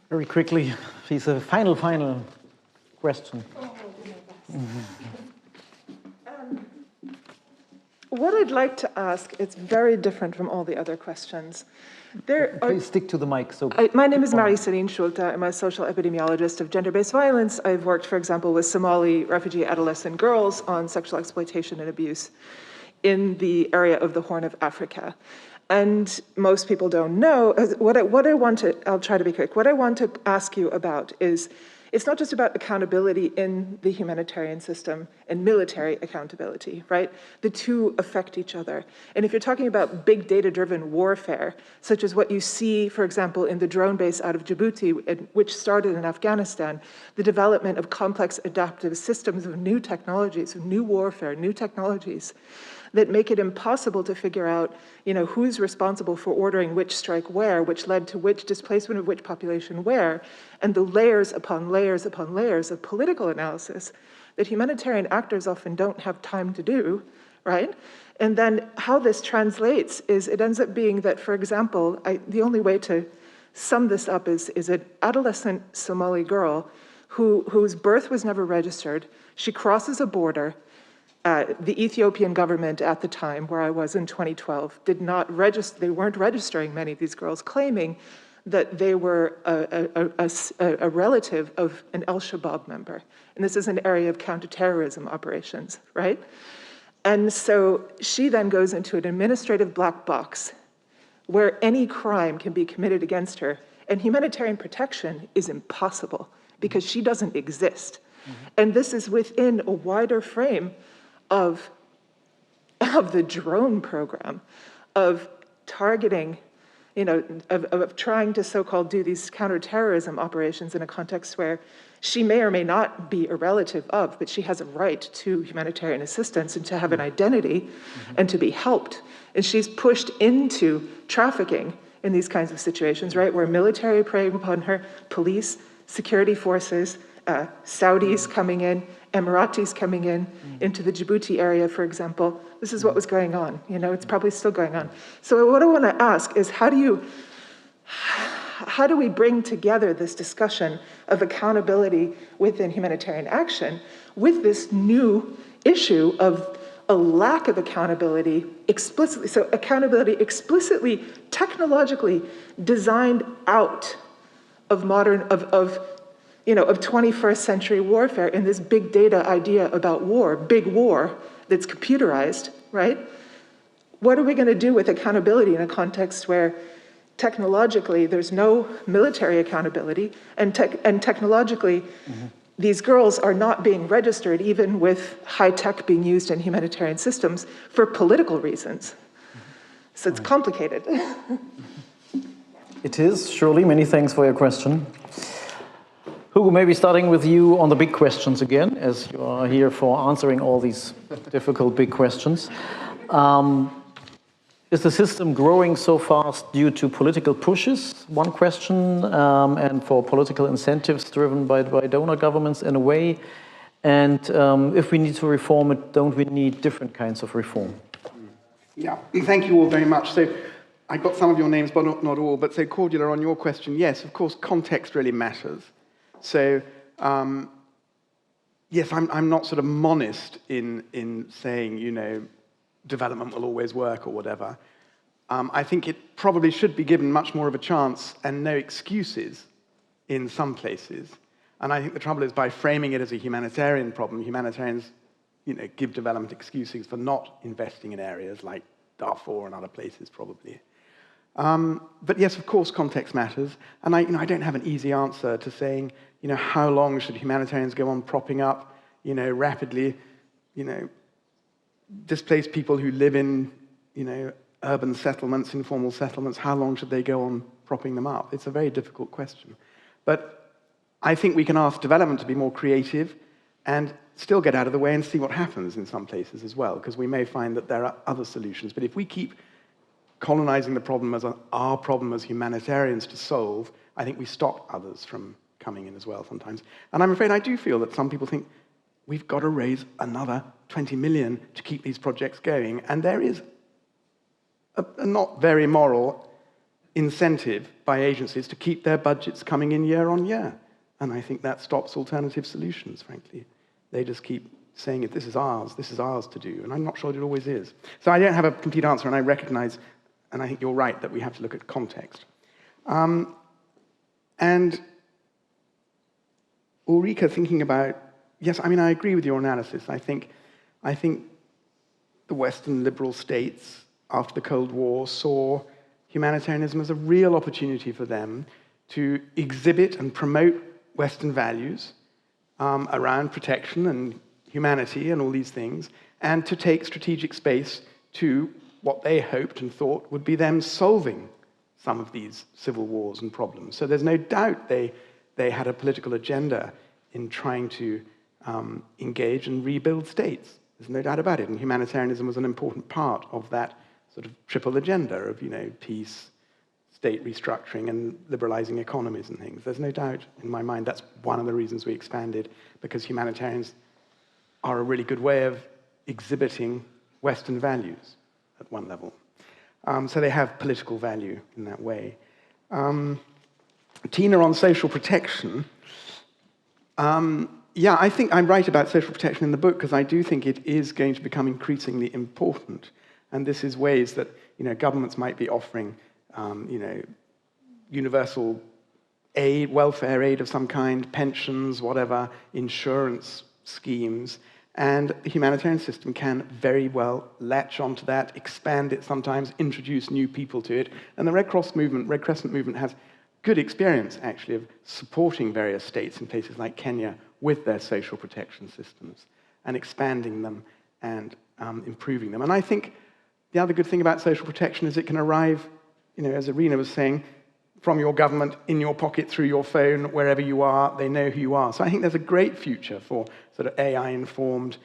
Very quickly, please, a final question. What I'd like to ask is very different from all the other questions. Please stick to the mic. My name is Marie-Céline Schulte. I'm a social epidemiologist of gender-based violence. I've worked, for example, with Somali refugee adolescent girls on sexual exploitation and abuse in the area of the Horn of Africa. And most people don't know, I'll try to be quick. What I want to ask you about is, it's not just about accountability in the humanitarian system and military accountability, right? The two affect each other. And if you're talking about big data-driven warfare, such as what you see, for example, in the drone base out of Djibouti, which started in Afghanistan, the development of complex adaptive systems of new technologies, of new warfare, new technologies, that make it impossible to figure out, who's responsible for ordering which strike where, which led to which displacement of which population where, and the layers upon layers upon layers of political analysis that humanitarian actors often don't have time to do, right? And then how this translates is it ends up being that, for example, the only way to sum this up is an adolescent Somali girl whose birth was never registered. She crosses a border. The Ethiopian government at the time, where I was in 2012, did not register, they weren't registering many of these girls, claiming that they were a relative of an al-Shabaab member. And this is an area of counterterrorism operations, right? And so she then goes into an administrative black box where any crime can be committed against her, and humanitarian protection is impossible because she doesn't exist. And this is within a wider frame of the drone program, of targeting, of trying to so-called do these counterterrorism operations in a context where she may or may not be a relative of, but she has a right to humanitarian assistance and to have an identity and to be helped. And she's pushed into trafficking in these kinds of situations, right? Where military preying upon her, police, security forces, Saudis coming in, Emiratis coming in, into the Djibouti area, for example. This is what was going on. It's probably still going on. So what I want to ask is, how do we bring together this discussion of accountability within humanitarian action with this new issue of a lack of accountability explicitly, so accountability explicitly, technologically designed out of modern, of 21st century warfare in this big data idea about war, big war that's computerized, right? What are we going to do with accountability in a context where technologically there's no military accountability, and technologically these girls are not being registered, even with high tech being used in humanitarian systems for political reasons? So it's complicated. It is, surely. Many thanks for your question. Hugo, maybe starting with you on the big questions again, as you are here for answering all these difficult big questions. Is the system growing so fast due to political pushes? One question, and for political incentives driven by donor governments in a way. And if we need to reform it, don't we need different kinds of reform? Yeah, thank you all very much. So I got some of your names, but not all. But so Cordula, on your question, yes, of course, context really matters. So, yes, I'm not sort of monist in saying, development will always work or whatever. I think it probably should be given much more of a chance and no excuses in some places. And I think the trouble is, by framing it as a humanitarian problem, humanitarians, give development excuses for not investing in areas like Darfur and other places probably. But yes, of course, context matters. And I don't have an easy answer to saying, how long should humanitarians go on propping up, rapidly, displaced people who live in, urban settlements, informal settlements, how long should they go on propping them up? It's a very difficult question. But I think we can ask development to be more creative and still get out of the way and see what happens in some places as well, because we may find that there are other solutions. But if we keep colonizing the problem as our problem as humanitarians to solve, I think we stop others from coming in as well sometimes. And I'm afraid I do feel that some people think we've got to raise another 20 million to keep these projects going. And there is a not very moral incentive by agencies to keep their budgets coming in year on year. And I think that stops alternative solutions, frankly. They just keep saying, this is ours to do. And I'm not sure it always is. So I don't have a complete answer, and I recognize, and I think you're right, that we have to look at context. And Ulrika, thinking about, yes, I mean, I agree with your analysis. I think the Western liberal states, after the Cold War, saw humanitarianism as a real opportunity for them to exhibit and promote Western values around protection and humanity and all these things, and to take strategic space to what they hoped and thought would be them solving some of these civil wars and problems. So there's no doubt they had a political agenda in trying to engage and rebuild states. There's no doubt about it. And humanitarianism was an important part of that sort of triple agenda of, peace, state restructuring, and liberalizing economies and things. There's no doubt in my mind that's one of the reasons we expanded, because humanitarians are a really good way of exhibiting Western values at one level. So they have political value in that way. Tina, on social protection, yeah, I think I'm right about social protection in the book, because I do think it is going to become increasingly important. And this is ways that governments might be offering universal aid, welfare aid of some kind, pensions, whatever, insurance schemes. And the humanitarian system can very well latch onto that, expand it sometimes, introduce new people to it. And the Red Cross movement, Red Crescent movement, has good experience, actually, of supporting various states in places like Kenya with their social protection systems and expanding them and improving them. And I think the other good thing about social protection is it can arrive, as Irina was saying, from your government, in your pocket, through your phone, wherever you are, they know who you are. So I think there's a great future for sort of AI-informed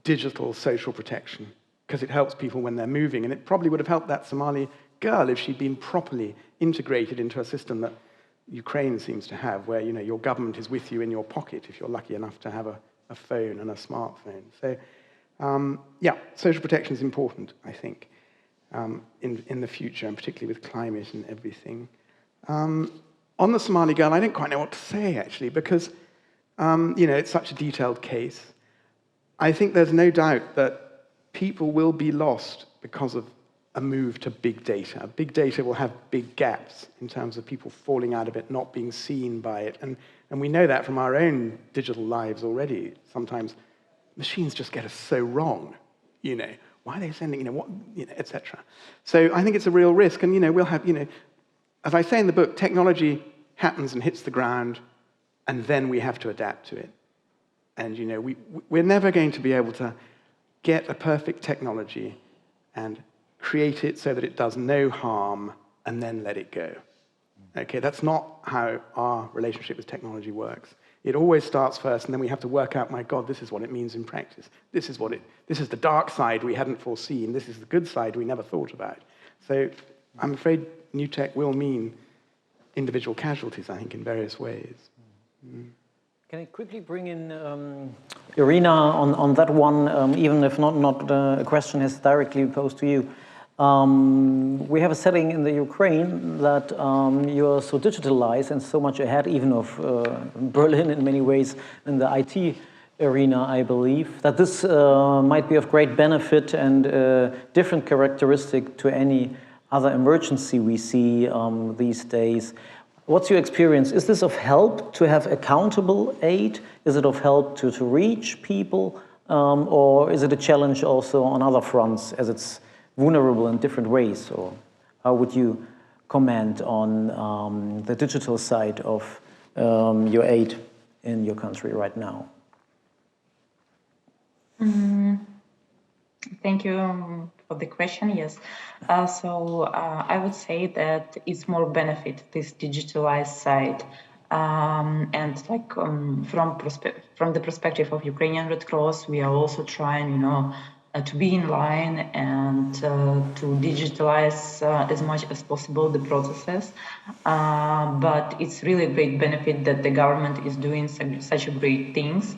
digital social protection, because it helps people when they're moving. And it probably would have helped that Somali girl if she'd been properly integrated into a system that Ukraine seems to have, where your government is with you in your pocket if you're lucky enough to have a phone and a smartphone. So yeah, social protection is important, I think, in the future, and particularly with climate and everything. On the Somali girl, I don't quite know what to say, actually, because it's such a detailed case. I think there's no doubt that people will be lost because of a move to big data. Big data will have big gaps in terms of people falling out of it, not being seen by it. And we know that from our own digital lives already. Sometimes machines just get us so wrong, Why are they sending, etc. So I think it's a real risk. And, we'll have, as I say in the book, technology happens and hits the ground, and then we have to adapt to it. And, we're never going to be able to get a perfect technology and create it so that it does no harm and then let it go. Okay, that's not how our relationship with technology works. It always starts first, and then we have to work out, my God, this is what it means in practice. This is the dark side we hadn't foreseen. This is the good side we never thought about. So I'm afraid new tech will mean individual casualties, I think, in various ways. Can I quickly bring in Irina on that one, even if not a question is directly posed to you? We have a setting in the Ukraine that you are so digitalized and so much ahead even of Berlin in many ways in the IT arena, I believe, that this might be of great benefit and different characteristic to any other emergency we see these days. What's your experience? Is this of help to have accountable aid? Is it of help to reach people? Or is it a challenge also on other fronts as it's vulnerable in different ways? Or how would you comment on the digital side of your aid in your country right now? Thank you for the question. Yes. So I would say that it's more benefit, this digitalized side. And like from the perspective of Ukrainian Red Cross, we are also trying, to be in line and to digitalize as much as possible the processes. But it's really a great benefit that the government is doing such a great things,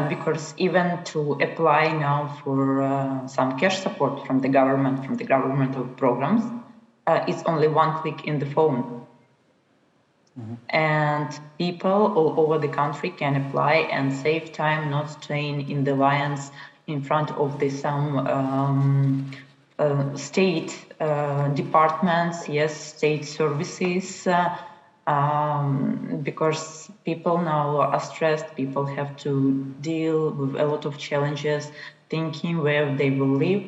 because even to apply now for some cash support from the governmental programs, it's only one click in the phone. And people all over the country can apply and save time not staying in the lines in front of the some state departments, yes, state services, because people now are stressed, people have to deal with a lot of challenges, thinking where they will live,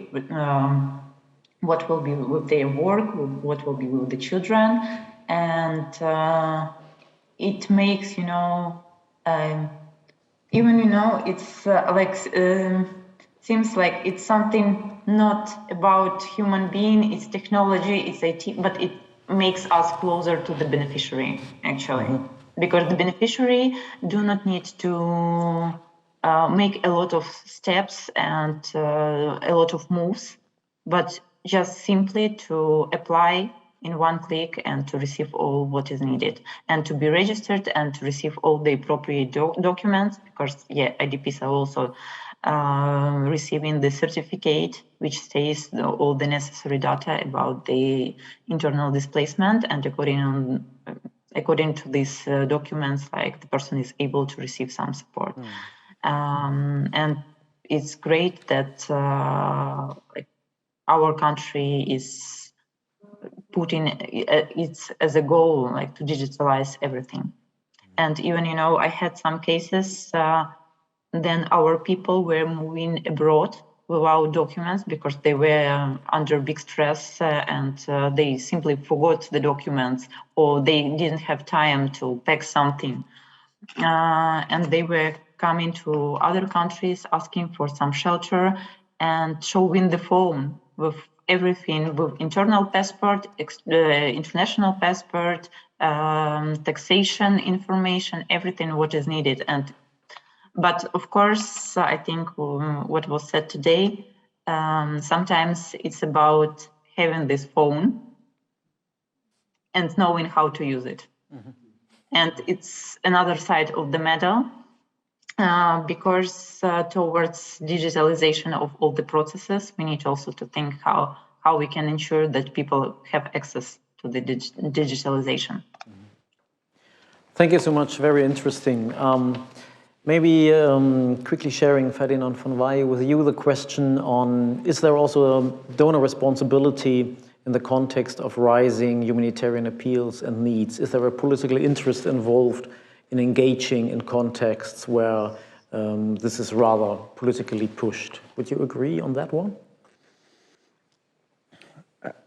what will be with their work, what will be with the children, and it makes, it's seems like it's something not about human being, it's technology, it's IT, but it makes us closer to the beneficiary, actually. Because the beneficiary do not need to make a lot of steps and a lot of moves, but just simply to apply in one click and to receive all what is needed and to be registered and to receive all the appropriate documents, because IDPs are also receiving the certificate which states all the necessary data about the internal displacement, and according to these documents, like the person is able to receive some support. And it's great that our country is putting it as a goal, like to digitalize everything. And even, I had some cases, then our people were moving abroad without documents because they were under big stress and they simply forgot the documents, or they didn't have time to pack something. And they were coming to other countries asking for some shelter and showing the phone with everything, with internal passport, international passport, taxation information, everything what is needed. But of course, I think what was said today, sometimes it's about having this phone and knowing how to use it. And it's another side of the medal, because towards digitalization of all the processes, we need also to think how we can ensure that people have access to the digitalization. Thank you so much, very interesting. Maybe quickly sharing, Ferdinand von Weyhe, with you the question on, is there also a donor responsibility in the context of rising humanitarian appeals and needs? Is there a political interest involved in engaging in contexts where this is rather politically pushed? Would you agree on that one?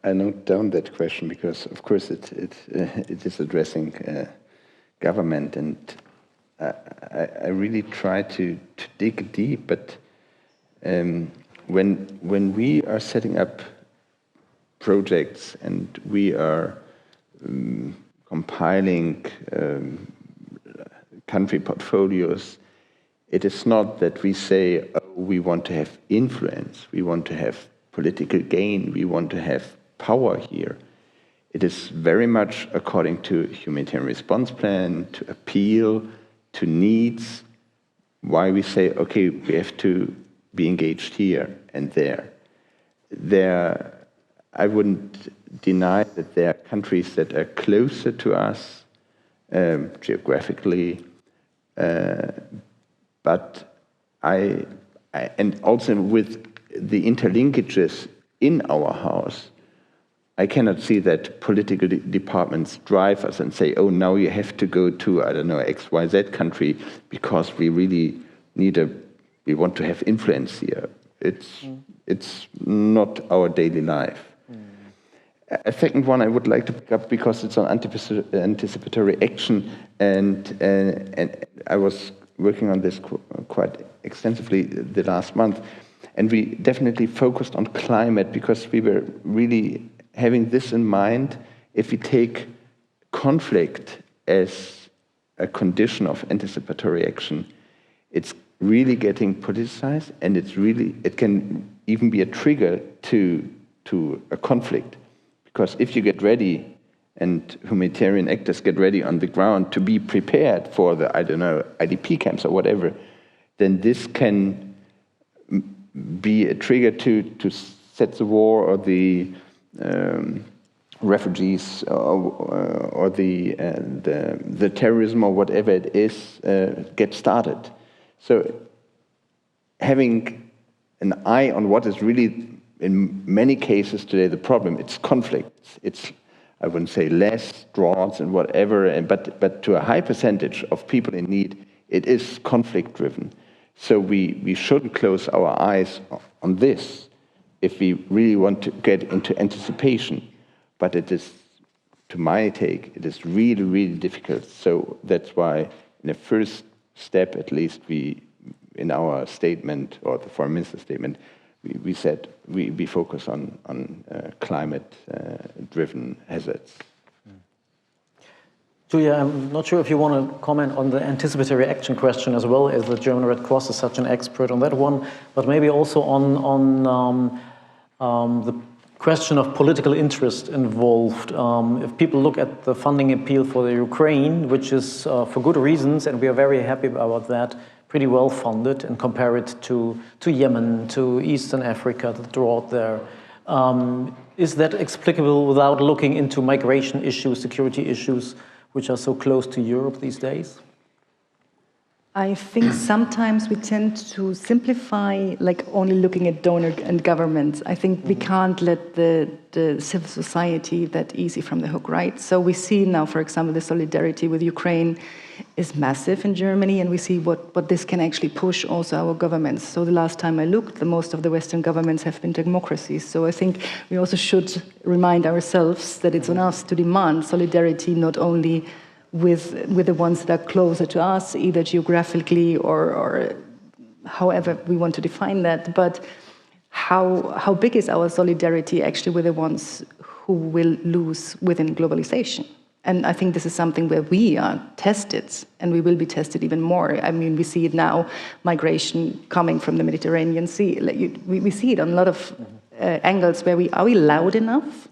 I note down that question because, of course, it is addressing government, and I really try to dig deep. But when we are setting up projects and we are compiling country portfolios, it is not that we say, oh, we want to have influence, we want to have political gain, we want to have power here. It is very much according to humanitarian response plan, to appeal, to needs, why we say, okay, we have to be engaged here and there. I wouldn't deny that there are countries that are closer to us geographically, but and also with the interlinkages in our house, I cannot see that political departments drive us and say, oh, now you have to go to, I don't know, XYZ country because we really we want to have influence here. It's not our daily life. A second one I would like to pick up because it's on anticipatory action, and I was working on this quite extensively the last month, and we definitely focused on climate because we were really having this in mind. If we take conflict as a condition of anticipatory action, it's really getting politicized, and it can even be a trigger to a conflict. Because if you get ready and humanitarian actors get ready on the ground to be prepared for the, I don't know, IDP camps or whatever, then this can be a trigger to set the war or the refugees or the terrorism or whatever it is get started. So having an eye on what is really, in many cases today, the problem, it's conflicts. It's, I wouldn't say less droughts and whatever, but to a high percentage of people in need, it is conflict-driven. So we shouldn't close our eyes on this if we really want to get into anticipation. But it is, to my take, it is really, really difficult. So that's why, in the first step, at least, we, in our statement, or the Foreign Minister's statement, we said we focus on climate-driven hazards. Julia, I'm not sure if you want to comment on the anticipatory action question as well, as the German Red Cross is such an expert on that one, but maybe also on the question of political interest involved. If people look at the funding appeal for the Ukraine, which is for good reasons, and we are very happy about that, pretty well funded, and compare it to Yemen, to Eastern Africa, the drought there. Is that explicable without looking into migration issues, security issues, which are so close to Europe these days? I think sometimes we tend to simplify, like only looking at donor and governments. I think we can't let the civil society that easy from the hook, right? So we see now, for example, the solidarity with Ukraine is massive in Germany, and we see what this can actually push also our governments. So the last time I looked, the most of the Western governments have been democracies. So I think we also should remind ourselves that it's on us to demand solidarity, not only with the ones that are closer to us, either geographically or however we want to define that, but how big is our solidarity actually with the ones who will lose within globalization? And I think this is something where we are tested, and we will be tested even more. I mean, we see it now, migration coming from the Mediterranean Sea. We see it on a lot of angles where are we loud enough?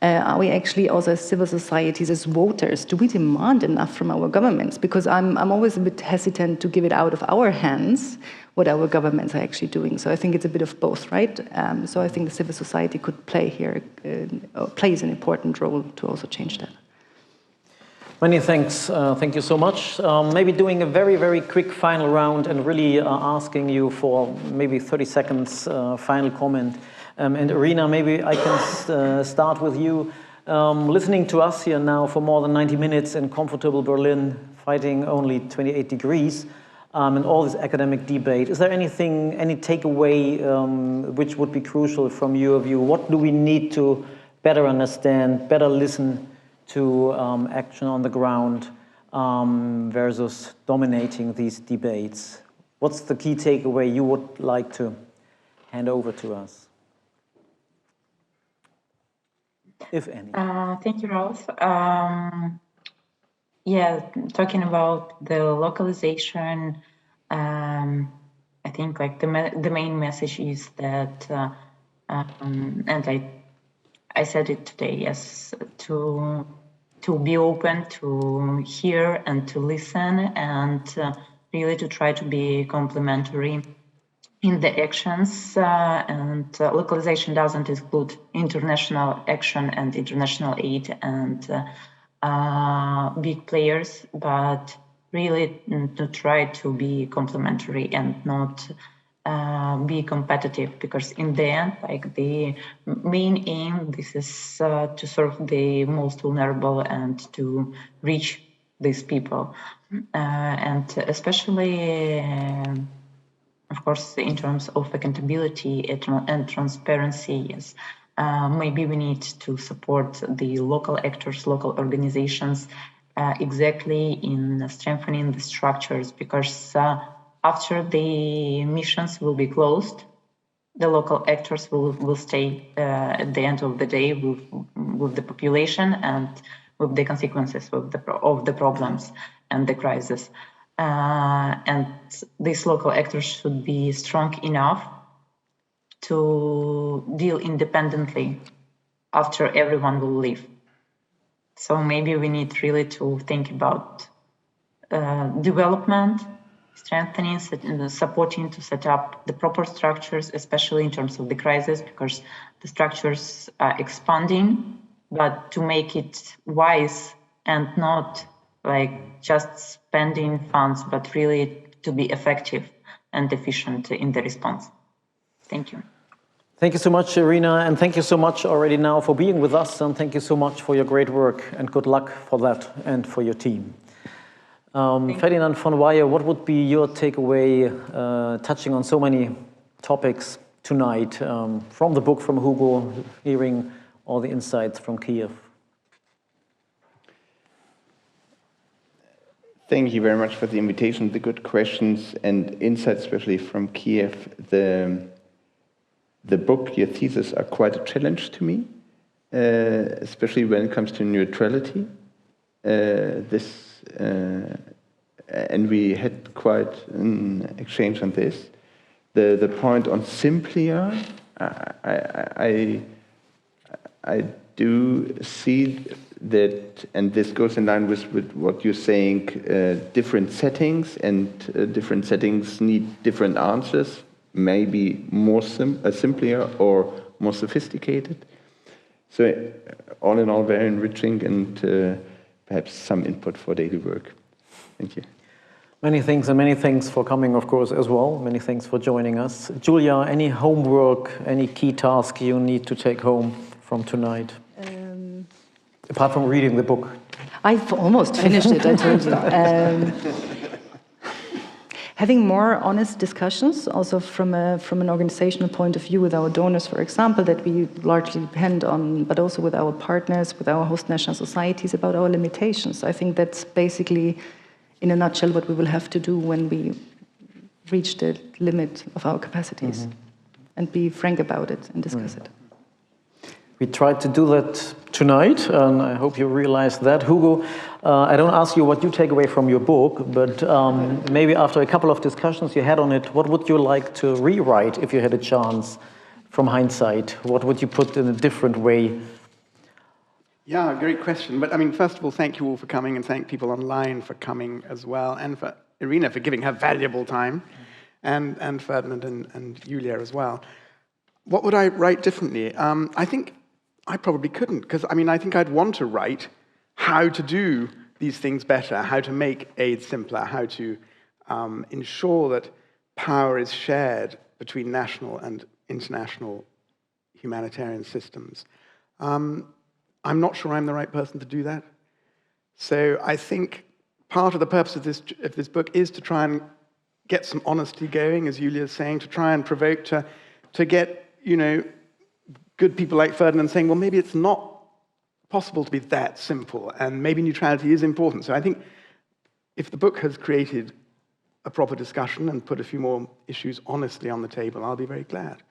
Are we actually also as civil societies, as voters, do we demand enough from our governments? Because I'm always a bit hesitant to give it out of our hands what our governments are actually doing. So I think it's a bit of both, right? So I think the civil society could play here, plays an important role to also change that. Many thanks. Thank you so much. Maybe doing a very, very quick final round and really asking you for maybe 30 seconds final comment. And Irina, maybe I can start with you. Listening to us here now for more than 90 minutes in comfortable Berlin, fighting only 28 degrees, and all this academic debate, is there anything, any takeaway which would be crucial from your view? What do we need to better understand, better listen to action on the ground versus dominating these debates? What's the key takeaway you would like to hand over to us, if any? Thank you, Ralf. Yeah, talking about the localization, I think like the main message is that, and I said it today, yes, to be open to hear and to listen, and really to try to be complementary in the actions. And localization doesn't exclude international action and international aid and big players, but really to try to be complementary and not be competitive, because in the end, like the main aim, this is to serve the most vulnerable and to reach these people, and especially of course in terms of accountability and transparency. Yes, maybe we need to support the local actors, local organizations, exactly in strengthening the structures, because after the missions will be closed, the local actors will stay at the end of the day with the population and with the consequences of the problems and the crisis. And these local actors should be strong enough to deal independently after everyone will leave. So maybe we need really to think about development, strengthening, supporting to set up the proper structures, especially in terms of the crisis, because the structures are expanding, but to make it wise and not like just spending funds, but really to be effective and efficient in the response. Thank you. Thank you so much, Irina, and thank you so much already now for being with us, and thank you so much for your great work, and good luck for that and for your team. Ferdinand von Weyhe, what would be your takeaway touching on so many topics tonight from the book from Hugo, hearing all the insights from Kiev? Thank you very much for the invitation, the good questions and insights, especially from Kiev. The book, your thesis, are quite a challenge to me, especially when it comes to neutrality. And we had quite an exchange on this. The point on simpler, I do see that, and this goes in line with what you're saying, different settings, and different settings need different answers, maybe more simpler or more sophisticated. So all in all, very enriching, and perhaps some input for daily work. Thank you. Many thanks, and many thanks for coming, of course, as well. Many thanks for joining us. Julia, any homework, any key task you need to take home from tonight? Apart from reading the book. I've almost finished it, I told you. Having more honest discussions, also from an organizational point of view with our donors, for example, that we largely depend on, but also with our partners, with our host national societies, about our limitations. I think that's basically, in a nutshell, what we will have to do when we reach the limit of our capacities, and be frank about it and discuss it. We tried to do that tonight, and I hope you realize that. Hugo, I don't ask you what you take away from your book, but maybe after a couple of discussions you had on it, what would you like to rewrite if you had a chance from hindsight? What would you put in a different way? Yeah, great question. But I mean, first of all, thank you all for coming, and thank people online for coming as well, and for Irina for giving her valuable time, and Ferdinand and Julia as well. What would I write differently? I think I probably couldn't, because I mean, I think I'd want to write how to do these things better, how to make aid simpler, how to ensure that power is shared between national and international humanitarian systems. I'm not sure I'm the right person to do that. So I think part of the purpose of this book is to try and get some honesty going, as Julia is saying, to try and provoke, to get, you know, good people like Ferdinand saying, well, maybe it's not possible to be that simple, and maybe neutrality is important. So I think if the book has created a proper discussion and put a few more issues honestly on the table, I'll be very glad.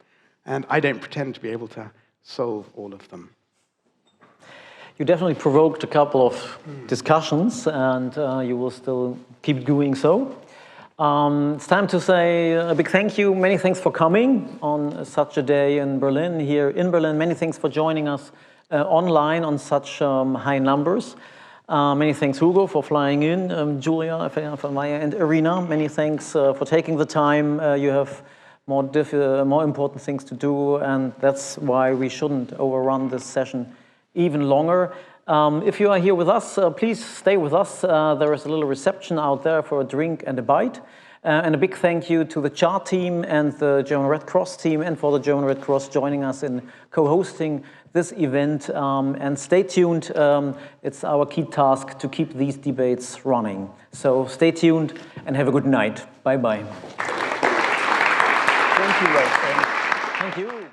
And I don't pretend to be able to solve all of them. You definitely provoked a couple of discussions, and you will still keep doing so. It's time to say a big thank you. Many thanks for coming on such a day in Berlin, here in Berlin. Many thanks for joining us online on such high numbers. Many thanks, Hugo, for flying in. Julia, Ferdinand von Weyhe, and Irina, many thanks for taking the time. You have more important things to do, and that's why we shouldn't overrun this session even longer. If you are here with us, please stay with us. There is a little reception out there for a drink and a bite. And a big thank you to the CHAR team and the German Red Cross team, and for the German Red Cross joining us in co-hosting this event. And stay tuned. It's our key task to keep these debates running. So stay tuned and have a good night. Bye-bye. Thank you, Ralf. Thank you.